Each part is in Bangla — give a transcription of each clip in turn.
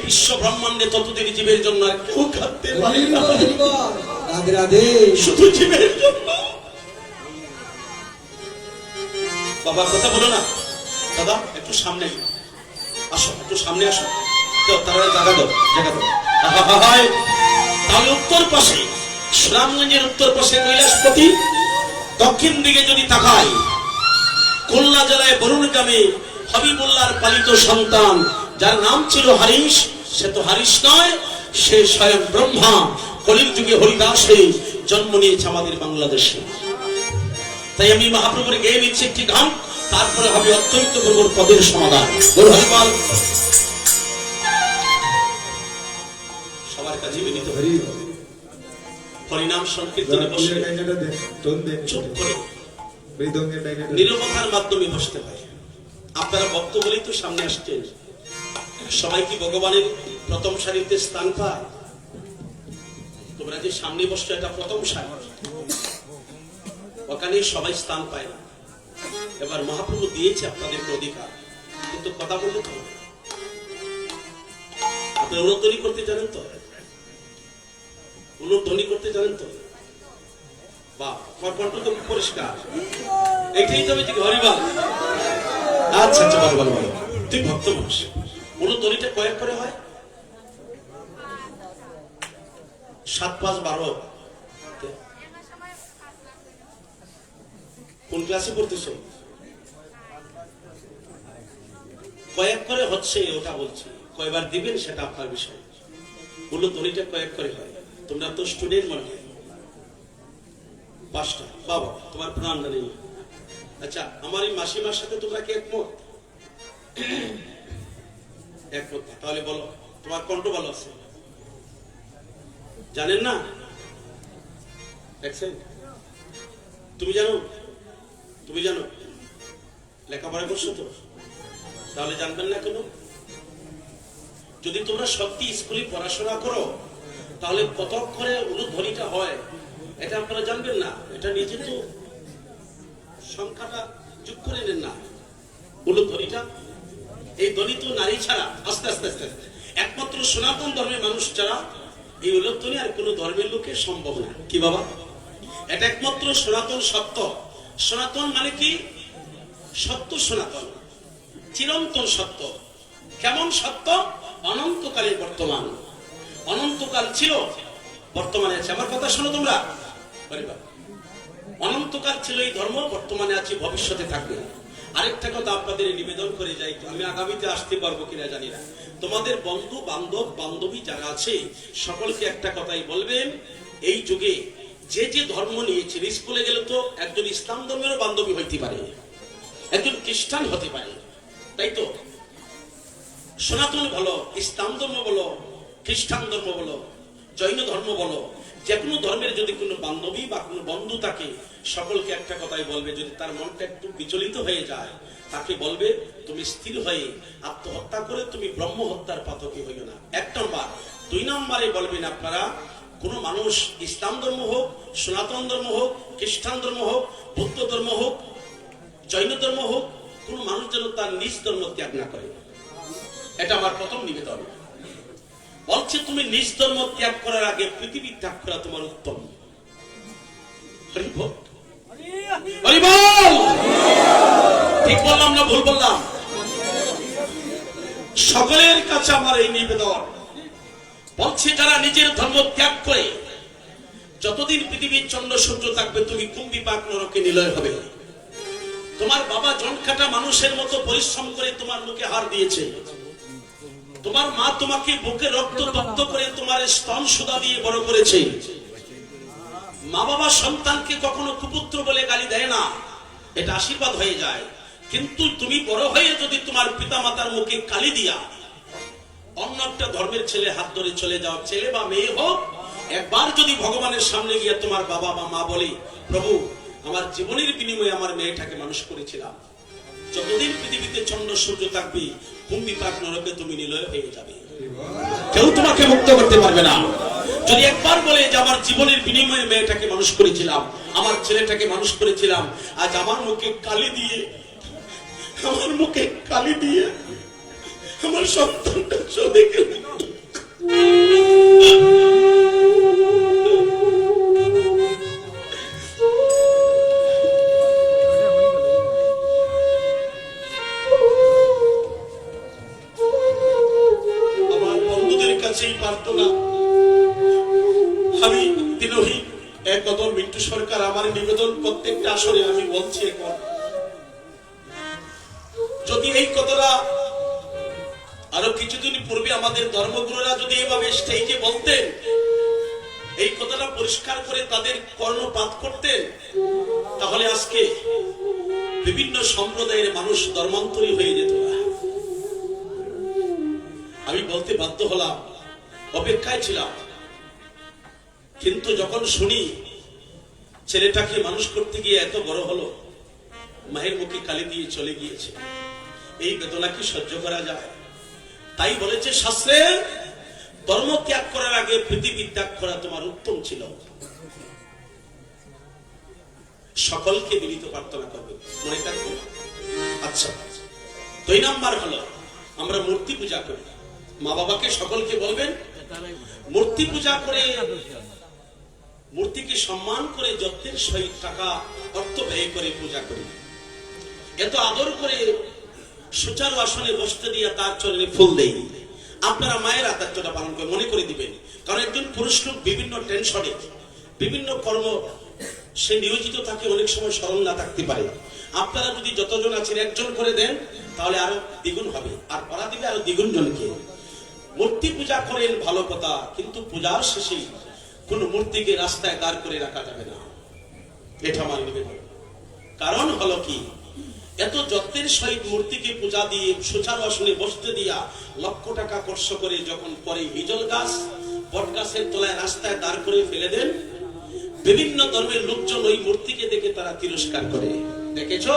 বিশ্ব ব্রহ্মাণ্ডে ততদিন জীবের জন্য আর কেউ খাদ্যে পারে না, রাধে রাধে। শুধু জীবের জন্য। বাবা কথা বলো না, দাদা একটু সামনে আসো, একটু সামনে আসো, তারা জায়গা দাও, জায়গা দাও। তাহলে উত্তর পাশে, সুনামগঞ্জের উত্তর পাশে কৈলাসপতি, দক্ষিণ দিকে যদি তাকাই খুলনা জেলায় বরুণ গ্রামে হাবিবুল্লাহর পালিত সন্তান যার নাম ছিল হারিস, সে তো হারিস নয়, সে স্বয়ং ব্রহ্মা, কলির যুগে হরিদাসে জন্ম নিয়েছে আমাদের বাংলাদেশে। তাই আমি মহাপ্রভুর গেয়ে নিচ্ছি একটি গান, তারপরে হবে অত্যন্ত প্রভুর পদের সমাধান। হরিপাল সবার কাছে বিনীত হরিনাম সংকীর্তনে বসে চুপ করে নীরবতার মাধ্যমে বসতে হয়। আপনারা ভক্ত বলেই তো সামনে আসছেন, সবাই কি ভগবানের প্রথম সারিতে স্থান পায়? তোমরা যে সামনে বসছো এটা প্রথম সারি, ওখানে সবাই স্থান পায় না। এবার মহাপ্রভু দিয়েছে আপনাদেরকে অধিকার, কিন্তু কথা বললে তো আপনি উন্নতনী করতে জানেন তো, উন্নতনী করতে জানেন তো, বা কণ্ঠ তো পরিষ্কার, এটাই তবে হরিবাল। আচ্ছা আচ্ছা ভালো ভালো ভালো, তুই ভক্ত মানুষ। উন্নতনীটা কয়েক করে হয়? 7, 5, 12। কোন ক্লাসে পড়তেছ? কয়েক করে হচ্ছে ওটা বলছি, কয়বার দিবেন সেটা আপনার বিষয়। বললো ধ্বনিটা কয়েক করে হয়, তোমরা তো স্টুডেন্ট মনে হয় 5টা। বাবা তোমার প্রাণ জানি। আচ্ছা আমার এই মাসিমার সাথে তোমরা কি একমত? একমত, তাহলে বলো তোমার কণ্ঠ ভালো আছে, জানেন না? তুমি জানো, তুমি জানো লেখাপড়া করছো তো, তাহলে জানবেন না কেন? যদি তোমরা সত্যি স্কুলে পড়াশোনা করো তাহলে কত অক্ষরে উলুধ্বনিটা হয় এটা আপনারা জানবেন না? এটা নিজে তো সংখ্যাটা যোগ করে নেন না। উলুধ্বনিটা এই ধ্বনি তো নারী ছাড়া আস্তে আস্তে আস্তে একমাত্র সনাতন ধর্মের মানুষ ছাড়া এই উলুধ্বনি আর কোন ধর্মের লোকে সম্ভব না। কি বাবা? এটা একমাত্র সনাতন সত্য। সনাতন মানে কি? সত্য সনাতন, চিরন্তন সত্য। কেমন সত্য? অনন্তকালে বর্তমান। অনন্তকাল ছিল, বর্তমানে আছে। আমার কথা শোনো তোমরা, অনন্তকাল ছিল এই ধর্ম, বর্তমানে আছে, ভবিষ্যতে থাকবে। আরেকটা কথা আপনাদের নিবেদন করে যাই, আমি আগামীতে আসতে পারবো কিনা জানি না। তোমাদের বন্ধু বান্ধব বান্ধবী যারা আছে সকলকে একটা কথাই বলবেন, এই যুগে যে যে ধর্ম নিয়েছেন, স্কুলে গেলে তো একজন ইসলাম ধর্মেরও বান্ধবী হইতে পারে, একজন খ্রিস্টান হতে পারে, তাই তো? সনাতন বলো, ইসলাম ধর্ম বলো, খ্রিস্টান ধর্ম বলো, জৈন ধর্ম বলো, যে কোনো ধর্মের যদি কোনো বান্ধবী বা কোনো বন্ধু থাকে, সকলকে একটা কথাই বলবে, যদি তার মনটা একটু বিচলিত হয়ে যায় তাকে বলবে তুমি স্থির হয়ে আত্মহত্যা করে তুমি ব্রহ্ম হত্যার পাতকী হইও না। 1 নম্বর। 2 নম্বরে বলবেন আপনারা, কোন মানুষ ইসলাম ধর্ম হোক, সনাতন ধর্ম হোক, খ্রিস্টান ধর্ম হোক, বৌদ্ধ ধর্ম হোক, জৈন ধর্ম হোক, কোন মানুষ যেন তার নিজ ধর্ম ত্যাগ না করে। এটা আমার প্রথম নিবেদন। বলছে তুমি নিজ ধর্ম ত্যাগ করার আগে পৃথিবী ত্যাগ করা তোমার উত্তম। ঠিক বললাম না ভুল বললাম? সকলের কাছে আমার এই নিবেদন, বলছে যারা নিজের ধর্ম ত্যাগ করে যতদিন পৃথিবীর চন্দ্র সূর্য থাকবে তুমি কুম্ভী পাক নরকে নিলয় হবে। তোমার বাবা জনকাটা মানুষের মতো পরিশ্রম করে তোমার মুখে হার দিয়েছে, তোমার মা তোমাকে বুকে রক্ত তপ্ত করে তোমার স্তন সুধা দিয়ে বড় করেছে। মা বাবা সন্তানকে কখনো কুপুত্র বলে গালি দেয় না, এটা আশীর্বাদ হয়ে যায়। কিন্তু তুমি বড় হয়ে যদি তোমার পিতা মাতার মুখে কালি দিয়া অন্য একটা ধর্মের ছেলে হাত ধরে চলে যাও, ছেলে বা মেয়ে হোক, একবার যদি ভগবানের সামনে গিয়ে তোমার বাবা বা মা বলে, প্রভু আমার জীবনের বিনিময়ে আমার মেয়েটাকে মানুষ করেছিলাম, যতদিন পৃথিবীতে চন্দ্র সূর্য থাকবে কুম্ভী পাক নরকে তুমি নিলয় হয়ে যাবে, কেউ তোমাকে মুক্ত করতে পারবে না। যদি একবার বলে যে আমার জীবনের বিনিময়ে মেয়েটাকে মানুষ করেছিলাম, আমার ছেলেটাকে মানুষ করেছিলাম, আজ আমার মুখে কালি দিয়ে, আমার মুখে কালি দিয়ে আমার সন্তানটা চলে গেল, কাছেই পারতো না। আমি দিনহীন এক কদম মিন্টু সরকার আমার নিবেদন প্রত্যেকটা আসরে আমি বলছি এখন, যদি এই কথাটা আরো কিছুদিন পূর্বে আমাদের ধর্মগুরুরা যদি এভাবে স্টেজে বলতেন, এই কথাটা পরিষ্কার করে তাদের কর্ণপাত করতেন, তাহলে আজকে বিভিন্ন সম্প্রদায়ের মানুষ ধর্মান্তরী হয়ে যেত না। আমি বলতে বাধ্য হলাম, অপেক্ষায় ছিলাম, কিন্তু যখন শুনি ছেলেটাকে মানুষ করতে গিয়ে এত বড় হলো, মায়ের মুখে কালি দিয়ে চলে গিয়েছে, এই বেদনা কি সহ্য করা যায়? তাই বলেছে শাস্ত্রে, ধর্ম ত্যাগ করার আগে পৃথিবী ত্যাগ করা তোমার উত্তম ছিল। সকলকে বিনীত প্রার্থনা করবে, মনে থাকবে। আচ্ছা, 2 নাম্বার হলো আমরা মূর্তি পূজা করি। মা বাবাকে সকলকে বলবেন, মূর্তি পূজা করে, মূর্তিকে সম্মান করে যত্নের সহিত টাকা অর্থ ব্যয় করে পূজা করি। এত আদর করে সুচারু আসনে বসতে দিয়ে তার চরণে ফুল দেই। আপনারা মায়ের আদর্শটা পালন করে মনে করে দিবেন, কারণ একজন পুরুষ লোক বিভিন্ন টেনশনে, বিভিন্ন কর্ম সে নিয়োজিত থাকে, অনেক সময় স্মরণ না থাকতে পারে। আপনারা যদি যতজন আছেন একজন করে দেন, তাহলে আরো দ্বিগুণ হবে, আর ওরা দিবে আরো দ্বিগুণ জনকে। মূর্তি পূজা করেন ভালো কথা, কিন্তু পূজার শেষে কোন মূর্তিকে রাস্তায় দাঁড় করে রাখা যাবে না, এটা আমার নিবেদন। কারণ হলো কি, এত যত্নের সহিত মূর্তিকে পূজা দিয়ে সুচারু আসনে বসতে দিয়া লক্ষ টাকা খরচ করে যখন পরে হিজল গাছ বট গাছের তলায় রাস্তায় দাঁড় করে ফেলে দেন, বিভিন্ন ধর্মের লোকজন ওই মূর্তিকে দেখে তারা তিরস্কার করে। দেখেছো,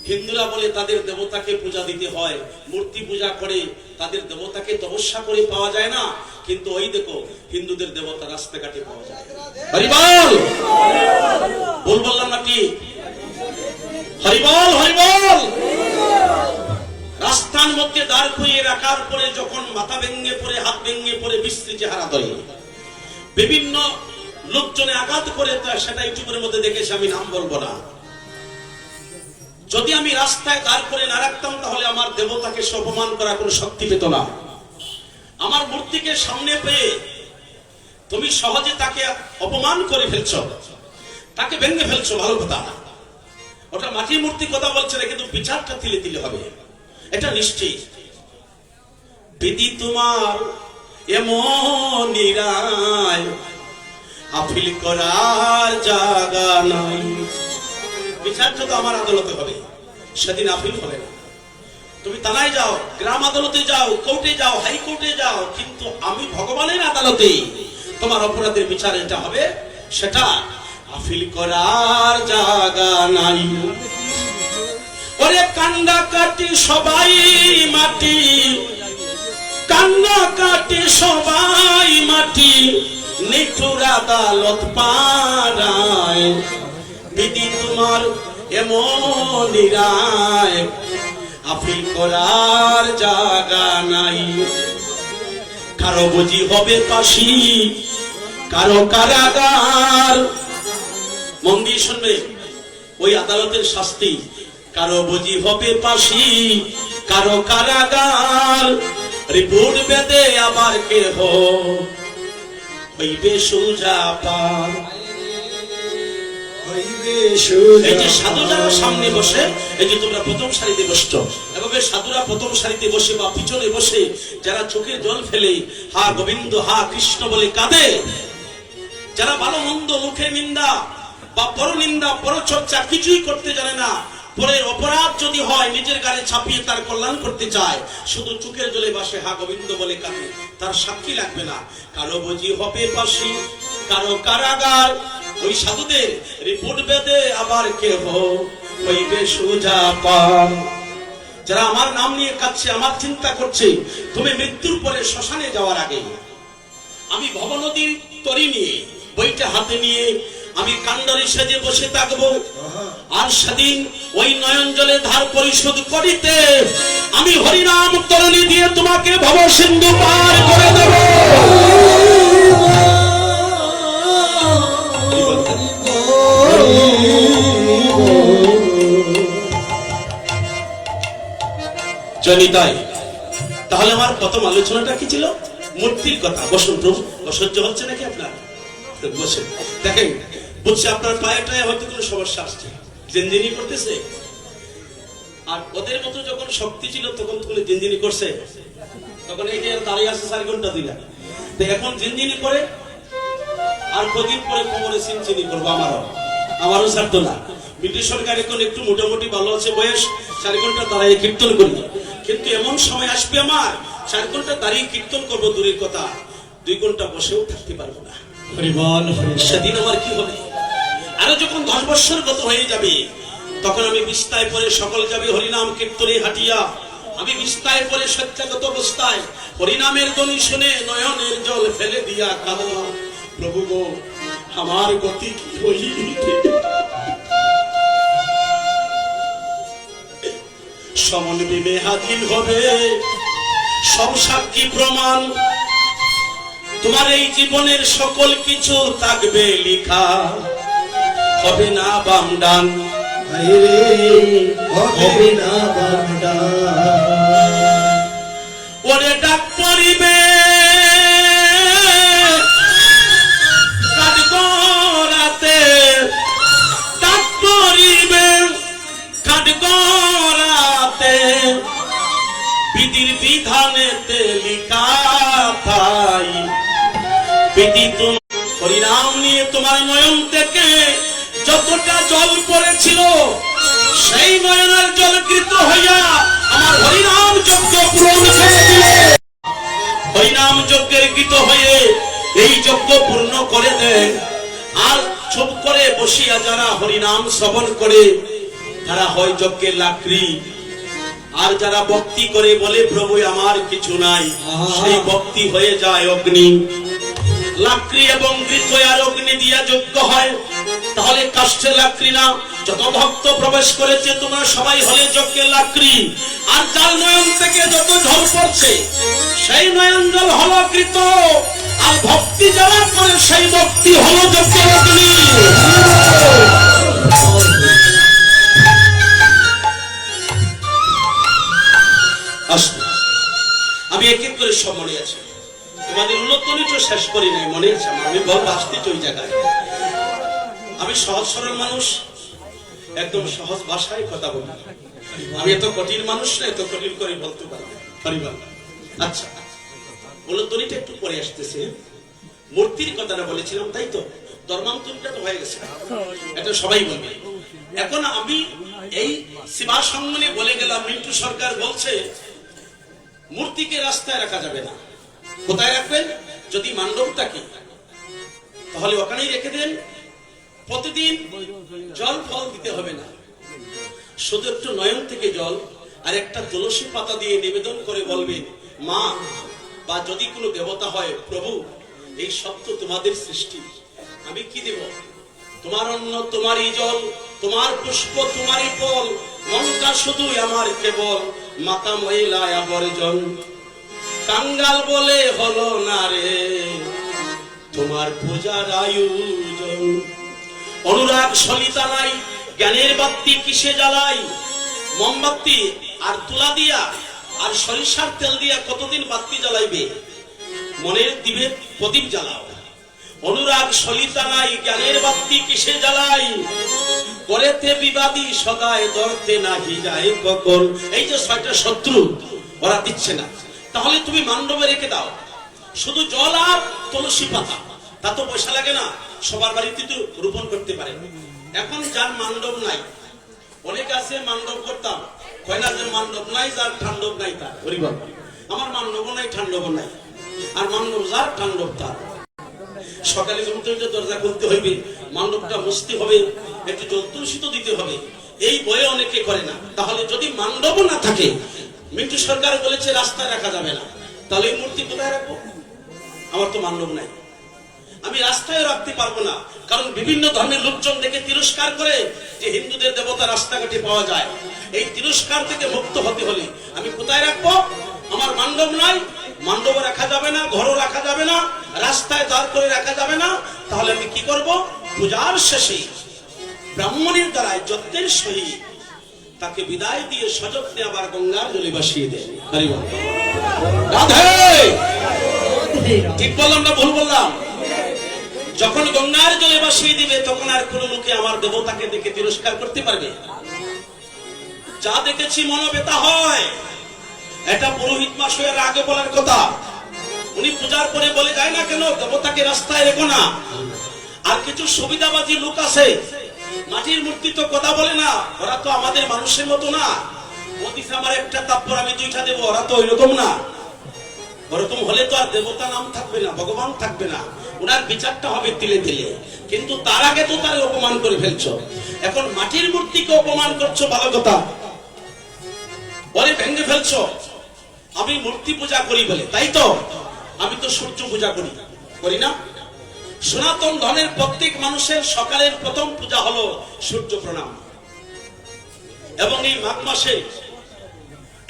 হিন্দুরা বলে তাদের দেবতাকে পূজা দিতে হয়, মূর্তি পূজা করে তাদের দেবতাকে তপস্যা করে পাওয়া যায় না, কিন্তু ওই দেখো হিন্দুদের দেবতা রাস্তাঘাটে পাওয়া যায়। হরিবল বল, বললাম নাকি? হরিবল হরিবল। রাস্তার মধ্যে দাঁড় করিয়ে রাখার পরে যখন মাথা ভেঙে পড়ে, হাত ভেঙে পড়ে, বিশ্রী চেহারা ধরে বিভিন্ন লোকজনে আঘাত করে, সেটা ইউটিউবের মধ্যে দেখেছি, আমি নাম বলবো না। যদি আমি রাস্তায় দাঁড় করে না রাখতাম, তাহলে আমার দেবতাকে অপমান করার কোনো শক্তি পেত না। আমার মূর্তিকে সামনে পেয়ে তুমি সহজে তাকে অপমান করে ফেলছ, তাকে ভেঙে ফেলছো, ভালো কথা। ওটা মাটির মূর্তি কথা বলছে না, কিন্তু বিচারটা তিলে তিলে হবে, এটা নিশ্চিত। বিধি তোমার এমন নিরায়, আপিল করার জায়গা নাই। বিচারটা তো আমার আদালতে হবে, সেদিন আপিল হবে না। তুমি থানায় যাও, গ্রাম আদালতে যাও, কোর্টে যাও, হাইকোর্টে যাও, কিন্তু আমি ভগবানের আদালতে তোমার অপরাধের বিচার এটা হবে, সেটা আপিল করার জায়গা নাই। ওরে কান্না কাটি সবাই মাটি, কান্না কাটি সবাই মাটি, নিঠুর আদালত পাড়ায়। বিধি তোমার এমন নিরায়, আপিল করার জায়গা নাই। কারো বুঝি হবে ফাঁসি, কারো কারাগার। মন দিয়ে শুনবে, ওই আদালতের শাস্তি কারো বুঝি হবে ফাঁসি, কারো কারাগার। রিপোর্ট বেদে আবার কেহ হইবে সোজা পার। এই যে সাধু যারা সামনে বসে, এই যে তোমরা প্রথম সারিতে বসছো, এভাবে সাধুরা প্রথম সারিতে বসে বা পিছনে বসে যারা চোখের জল ফেলে হা গোবিন্দ হা কৃষ্ণ বলে কাঁদে, যারা ভালো মন্দ মুখে নিন্দা বা পরনিন্দা পরচর্চা কিছুই করতে জানে না, পরে অপরাধ যদি হয় নিজের গালে ছাপিয়ে তার কল্যাণ করতে চায়, শুধু চোখের জলে বাসে হা গোবিন্দ বলে কাঁদে, তার সাক্ষী লাগবে না। কারো বুঝি হবে ফাঁসি, কারো কারাগার। ওই সাধুদের রিপোর্ট বেদে আবার কেহ হইবে সোজা পার। যারা আমার নাম নিয়ে কাঁদছে, আমার চিন্তা করছে, তুমি মৃত্যুর পরে শ্মশানে যাওয়ার আগে আমি ভবনদীর তরি নিয়ে, বইটা হাতে নিয়ে আমি কান্ডারি সেজে বসে থাকবো, আর সেদিন ওই নয়ন জলে ধার পরিশোধ করিতে আমি হরিনাম তরণী দিয়ে তোমাকে ভব সিন্ধু পার করে দেব। জানি তাই। তাহলে আমার প্রথম আলোচনাটা কি ছিল? মূর্তির কথা। বসুন প্রভু, অসহ্য হচ্ছে নাকি আপনার? বসেন, দেখেন বলছে আপনার পায়েটায় হয়তো কোনো সমস্যা আসছে, জিনজিনি করতেছে। আর ওদের মতো যখন শক্তি ছিল তখন কোনো জিনজিনি করছে? তখন এই যে দাঁড়িয়ে আছে 4 ঘন্টা দিলা, তো এখন জিনজিনি করে। আর কদিন পরে কোমরে চিনচিনি করবো, আমারও ছাড়তো না। ব্রিটিশ সরকার এখন একটু মোটামুটি ভালো আছে, বয়স 4 ঘন্টা দাঁড়িয়ে কীর্তন করি। কিন্তু এমন সময় আসবে আমার 4 ঘন্টা দাঁড়িয়ে কীর্তন করবো দূরের কথা, 2 ঘন্টা বসেও থাকতে পারবো না। সেদিন আমার কি হবে? আরো যখন 10 বছর গত হয়ে যাবে, তখন আমি বিস্তায় পরে সকল যাবে হরিনাম কীর্তনে হাঁটিয়া। আমি বিস্তায় পরে সত্যাগত অবস্থায় হরিনামের ধ্বনি শুনে নয়নের জল ফেলে দিয়া কাঁদলাম, প্রভু গো আমার গতি কি হইবে? সমন বিবে হাজির হবে সব সাক্ষী প্রমাণ, তোমার এই জীবনের সকল কিছু থাকবে লিখা, হবে না বাম ডান, হবে না বান্দা। ওরে ডাক পড়িবে কাঠগড়াতে, ডাক পড়িবে কাঠগড়াতে, বিধির বিধানেতে লিখা তাই। বিধি হরিনাম নিয়ে তোমার নয়ন থেকে যতটা জল পড়েছিল, সেই নয়নের জলকৃত হইয়া আমার হরিনাম যজ্ঞ পূরণ করে দিলে। হরিনাম যজ্ঞের কৃত হয়ে এই যজ্ঞ পূর্ণ করে দেন। আর চুপ করে বসিয়া যারা হরিনাম শ্রবণ করে, তারা হয় যজ্ঞের লাকড়ি। আর যারা ভক্তি করে বলে প্রভু আমার কিছু নাই, সেই ভক্তি হয়ে যায় অগ্নি। লাকড়ি এবং ঘৃত আর অগ্নি দিয়া যজ্ঞ হয়, তাহলে কাষ্ঠের লাকড়ি না। যত ভক্ত প্রবেশ করেছে তোমরা সবাই হলে যজ্ঞের লাকড়ি। আর যার নয়ন থেকে যত জল পড়ছে, সেই নয়ন জল হলো ঘৃত। আর ভক্তি যারা করে সেই ভক্তি হলো যজ্ঞের অগ্নি। আমি এক এক করে সব মনে আছে, তোমাদের উন্নতনিটা শেষ করি নাই, মনে আছে আমার। আমি বলবো আসতে ওই জায়গায়। আমি সহজ সরল মানুষ, একদম সহজ ভাষায় কথা বলি। আমি এত কঠিন মানুষ না, এত কঠিন করে বলতে পারবো। আচ্ছা, উন্নতনিটা একটু পরে আসতেছে। মূর্তির কথাটা বলেছিলাম, তাই তো? ধর্মান্তরটা তো হয়ে গেছে, এটা সবাই বলবে। এখন আমি এই সীমা সম্মানে বলে গেলাম, মিন্টু সরকার বলছে মূর্তিকে রাস্তায় রাখা যাবে না। কোথায় রাখবেন? যদি মণ্ডপ থাকে তাহলে ওখানেই রেখে দেন। প্রতিদিন জল ফল দিতে হবে না, শুধু একটু নয়ন থেকে জল আর একটা তুলসী পাতা দিয়ে নিবেদন করে বলবেন, মা বা যদি কোনো দেবতা হয়, প্রভু এই সব তো তোমাদের সৃষ্টি, আমি কি দেব? তোমার অন্ন তোমারই জল, তোমার পুষ্প তোমারই ফল, মনটা শুধু আমার কেবল মাতা মহিলা আবর্জন। কাঙ্গাল বলে হলো না রে তোমার পূজার আয়োজন। অনুরাগ সলিতা নাই, জ্ঞানের বাতি কিসে জ্বালাই? মোমবাতি আর তুলা দিয়া আর সরিষার তেল দিয়া কতদিন বাতি জ্বালাইবে? মনের দিবে প্রদীপ জ্বালাও। অনুরাগ সলিতা নাই, জ্ঞানের বাতি কিসে জ্বালাই? করেতে বিবাদী সদায় দরতে নাহি যায় কখন। এই যে 6টা শত্রু, ওরা দিচ্ছে না, তাহলে তুমি মণ্ডপে রেখে দাও শুধু জল আর তুলসী পাতা, তা তো পয়সা লাগে না, সবার বাড়িতে তো রোপণ করতে পারে। এখন যার মণ্ডপ নাই, অনেক আছে মণ্ডপ করতাম, কয় না যে মণ্ডপ নাই, যার ঠান্ডব নাই তার। আমার মণ্ডপ নাই, ঠান্ডব নাই, আর মণ্ডপ যার ঠান্ডব তার। সকালে ঘুমতে দরজা খুলতে হইবে, মণ্ডপটা মুছতে হবে, একটু জল তুলসিত দিতে হবে। এই বয়ে অনেকে করে না। তাহলে যদি মণ্ডপ না থাকে, মিন্টু সরকার বলেছে রাস্তায় রাখা যাবে না, তাহলে এই মূর্তি কোথায় রাখবো? আমার তো মণ্ডপ নাই, আমি রাস্তায় রাখতে পারবো না। কারণ বিভিন্ন ধর্মের লোকজন দেখে তিরস্কার করে যে হিন্দুদের দেবতা রাস্তাঘাটে পাওয়া যায়। এই তিরস্কার থেকে মুক্ত হতে হলে আমি কোথায় রাখবো? আমার মণ্ডপ নাই, মণ্ডপে রাখা যাবে না, ঘরও রাখা যাবে না, রাস্তায় দাঁড় করে রাখা যাবে না। তাহলে আমি কি করব? পূজার শেষে ব্রাহ্মণের দ্বারা যত্নের সহিত তাকে বিদায় দিয়ে সযত্নে আবার গঙ্গার জলে ভাসিয়ে দেন। রাধে ঠিক বললাম না ভুল বললাম? যখন গঙ্গার জলে ভাসিয়ে দিবে তখন আর কোন লোকে আমার দেবতাকে দেখে তিরস্কার করতে পারবে? যা দেখেছি মনোবেতা হয়। এটা পুরোহিত মশাইয়ের আগে বলার কথা। উনি পূজার পরে বলে যায় না কেন দেবতাকে রাস্তায় রেখো না? আর কিছু সুবিধাবাদী লোক আছে, মাটির মূর্তি তো কথা বলে না, ওরা তো আমাদের মানুষের মতো না। ওদিকে আমার একটা তারপর আমি দুইটা দেবো, ওরা তো ওইরকম না। ওরকম হলে তো আর দেবতা নাম থাকবে না, ভগবান থাকবে না। ওনার বিচারটা হবে তিলে তিলে। কিন্তু তার আগে তো তার অপমান করে ফেলছো। এখন মাটির মূর্তিকে অপমান করছো, ভালো কথা, ওরে ভেঙে ফেলছো। আমি মূর্তি পূজা করি বলে, তাই তো? আমি তো সূর্য পূজা করি, করি না? সনাতন ধর্মের প্রত্যেক মানুষের সকালের প্রথম পূজা হলো সূর্য প্রণাম। এবং এই মাঘ মাসে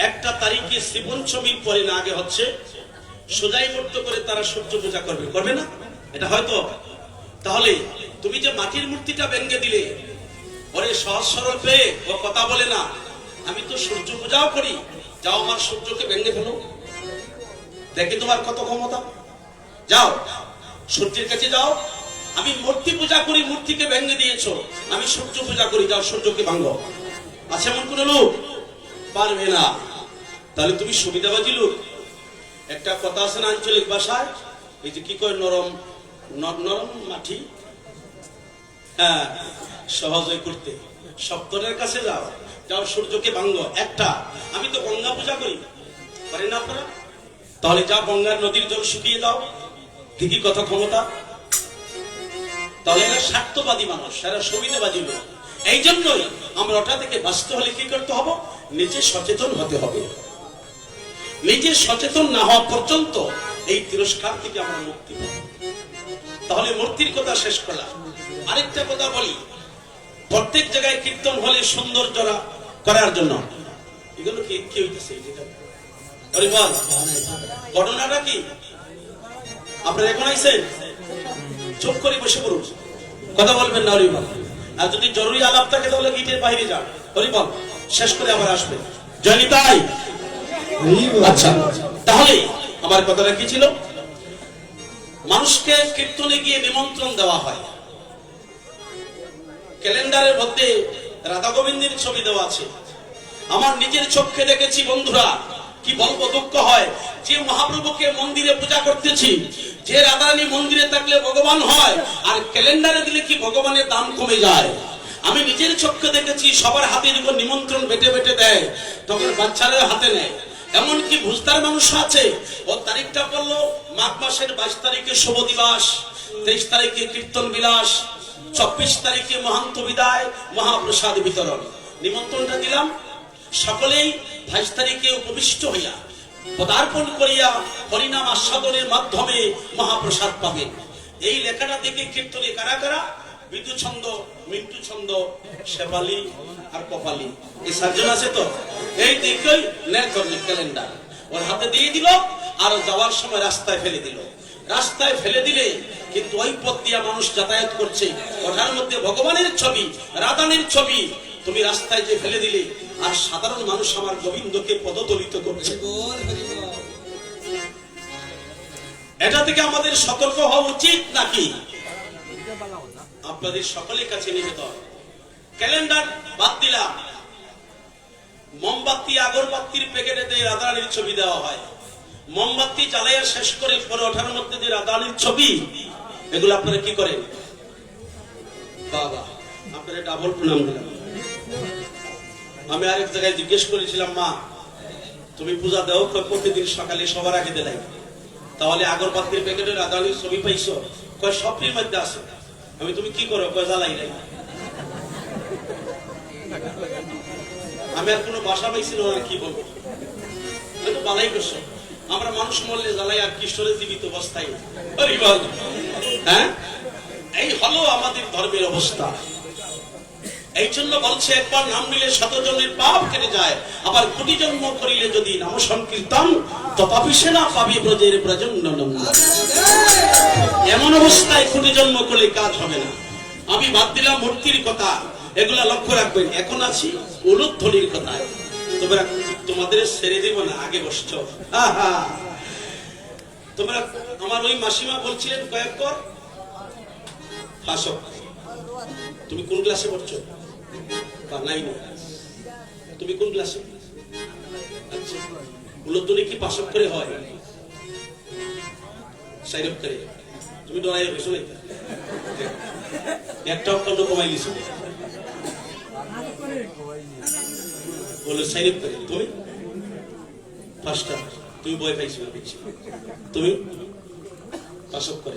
1 তারিখে শ্রী পঞ্চমীর পরে না আগে হচ্ছে সোজাই মূর্ত করে তারা সূর্য পূজা করবে, করবে না? এটা হয়তো। তাহলে তুমি যে মাটির মূর্তিটা ভেঙে দিলে, ওরে সহজ সরল পেয়ে ও কথা বলে না, আমি তো সূর্য পূজাও করি, যাও আমার সূর্যকে ভেঙে ফেলো, দেখি তোমার কত ক্ষমতা। যাও সূর্যের কাছে যাও, আমি মূর্তি পূজা করি, মূর্তিকে ভেঙে দিয়েছো, আমি সূর্য পূজা করি, যাও সূর্যকে ভাঙো। আছে এমন কোন লোক? পারবে না। তাহলে তুমি সুবিধাবাদী লোক। একটা কথা আছে না আঞ্চলিক ভাষায়, এই যে কি কয়, নরম নরম মাটি, হ্যাঁ, সহজ হয়ে করতে সপ্তরের কাছে যাও, যাও সূর্যকে ভাঙো। একটা, আমি তো গঙ্গা পূজা করি, পারেন না আপনারা? তাহলে যাও গঙ্গার নদীর জল শুকিয়ে দাও, দেখি কত ক্ষমতা। তাহলে এরা স্বার্থবাদী মানুষ, এরা সুবিধাবাদী লোক। এই জন্যই আমরা ওটা থেকে বাঁচতে হলে কি করতে হবে? নিজে সচেতন হতে হবে। নিজে সচেতন না হওয়া পর্যন্ত এই তিরস্কার থেকে আমরা মুক্তি পাব। তাহলে মূর্তির কথা শেষ করলাম। আরেকটা কথা বলি, প্রত্যেক জায়গায় কীর্তন হলে সৌন্দর্য করার জন্য এগুলো কি হইতেছে? ঘটনাটা কি? আপনারা এখন আইছেন, চুপ করে বসে পড়ুন, কথা বলবেন না। হরিবল। আর যদি জরুরি আলাপ থাকে তাহলে গিটের বাইরে যান, হরিবল শেষ করে আবার আসবেন। জয়নিতাই। আচ্ছা, তাহলে আমার কথাটা কি ছিল? মানুষকে কীর্তনে গিয়ে নিমন্ত্রণ দেওয়া হয়। ক্যালেন্ডারের মধ্যে রাধা গোবিন্দের ছবি দেওয়া আছে। আমার নিজের চোখে দেখেছি বন্ধুরা, কি বলবো, দুঃখ হয়। যে মহাপ্রভুকে মন্দিরে পূজা করতেছি, যে রাধারানী মন্দিরে থাকলে ভগবান হয়, আর ক্যালেন্ডারে দিলে কি ভগবানের দাম কমে যায়। আমি নিজের চোখে দেখেছি, সবার হাতে যখন নিমন্ত্রণ বেটে বেটে দেয়, তখন বাচ্চারা হাতে নেয়। এমনকি বুঝতার মানুষ আছে, ও তারিখটা বললো মাঘ মাসের 22 তারিখে শুভ দিবস, 23 তারিখে কীর্তন বিলাস, 24 তারিখে মহান্ত বিদায়, মহাপ্রসাদ বিতরণ। নিমন্ত্রণটা দিলাম, সকলেই 22 তারিখে উপবিষ্ট হইয়া পদার্পণ করিয়া হরিনাম আস্বাদনের মাধ্যমে মহাপ্রসাদ পাবেন। এই লেখাটা দেখে কীর্তনে কারা কারা? বিদু ছন্দ, মিন্টু ছন্দ, শেফালি আর কপালি, এই 7 জন আছে তো। এই দেখেই ক্যালেন্ডার ওর হাতে দিয়ে দিল, আর যাওয়ার সময় রাস্তায় ফেলে দিল। রাস্তায় ফেলে দিলে কিন্তু ওই পথ দিয়ে মানুষ যাতায়াত করছে, ওটার মধ্যে ভগবানের ছবি, রাধানের ছবি, তুমি রাস্তায় যে ফেলে দিলে, আর সাধারণ মানুষ আমার গোবিন্দকে পদদলিত করছে। এটা থেকে আমাদের সতর্ক হওয়া উচিত নাকি? আপনাদের সকলের কাছে নিবেদন, ক্যালেন্ডার বাদ দিলাম, মোমবাতি আগরবাতির প্যাকেটে দিয়ে রাধারানীর ছবি দেওয়া হয়। মোমবাতি জ্বালাইয়া শেষ করে পরে ওঠার মধ্যে যে রাধারানীর ছবি, এগুলো আপনারা কি করেন? বাবা, আপনারা ডাবল প্রণাম দিলাম। আমি আরেক জায়গায় জিজ্ঞেস করেছিলাম, মা তুমি পূজা দাও প্রতিদিন সকালে সবার আগে দিলাই, তাহলে আগরবাতির প্যাকেটে রাধারানীর ছবি পাইছো? কয় সবটির মধ্যে আছে। আমি তুমি কি করো? কয় জ্বালাই নাই। আমি আর কোনো বাসা পাইছি না, কি বলবো, হয়তো বালাই করছো। আমরা মানুষ মরলে জ্বালাই, আর কিশোরের জীবিত অবস্থায়। হ্যাঁ, এই হলো আমাদের ধর্মের অবস্থা। এই জন্য বলছে, একবার নাম নিলে 100 জনের পাপ কেটে যায়, আবার কোটি জন্ম করিলে যদি নাম সংকীর্তন, তথাপি সে না পাবি ব্রজের ব্রজনন্দন। এমন অবস্থায় কোটি জন্ম করলে কাজ হবে না। আমি বাদ দিলাম মূর্তির কথা, এগুলা লক্ষ্য রাখবেন। এখন আছি উলুধ্বনির কথায়। তোমাদের ছেড়ে দিব না, আগে বসছো। তোমরা আমার ওই মাসিমা বলছিলেন কয়েক কর ফাঁসক। তুমি কোন ক্লাসে পড়ছো? নাইনে। তুমি কোন ক্লাসে? আচ্ছা, উলুধ্বনি কি পাঁচক করে হয়? সাইরব করে। তুমি ডরাই হয়েছো না? একটা অক্ষর কমাই লিছো বলে সাইরব করে। তুমি পাঁচটা, তুমি বই পাইছো না? তুমি পাঁচক করে।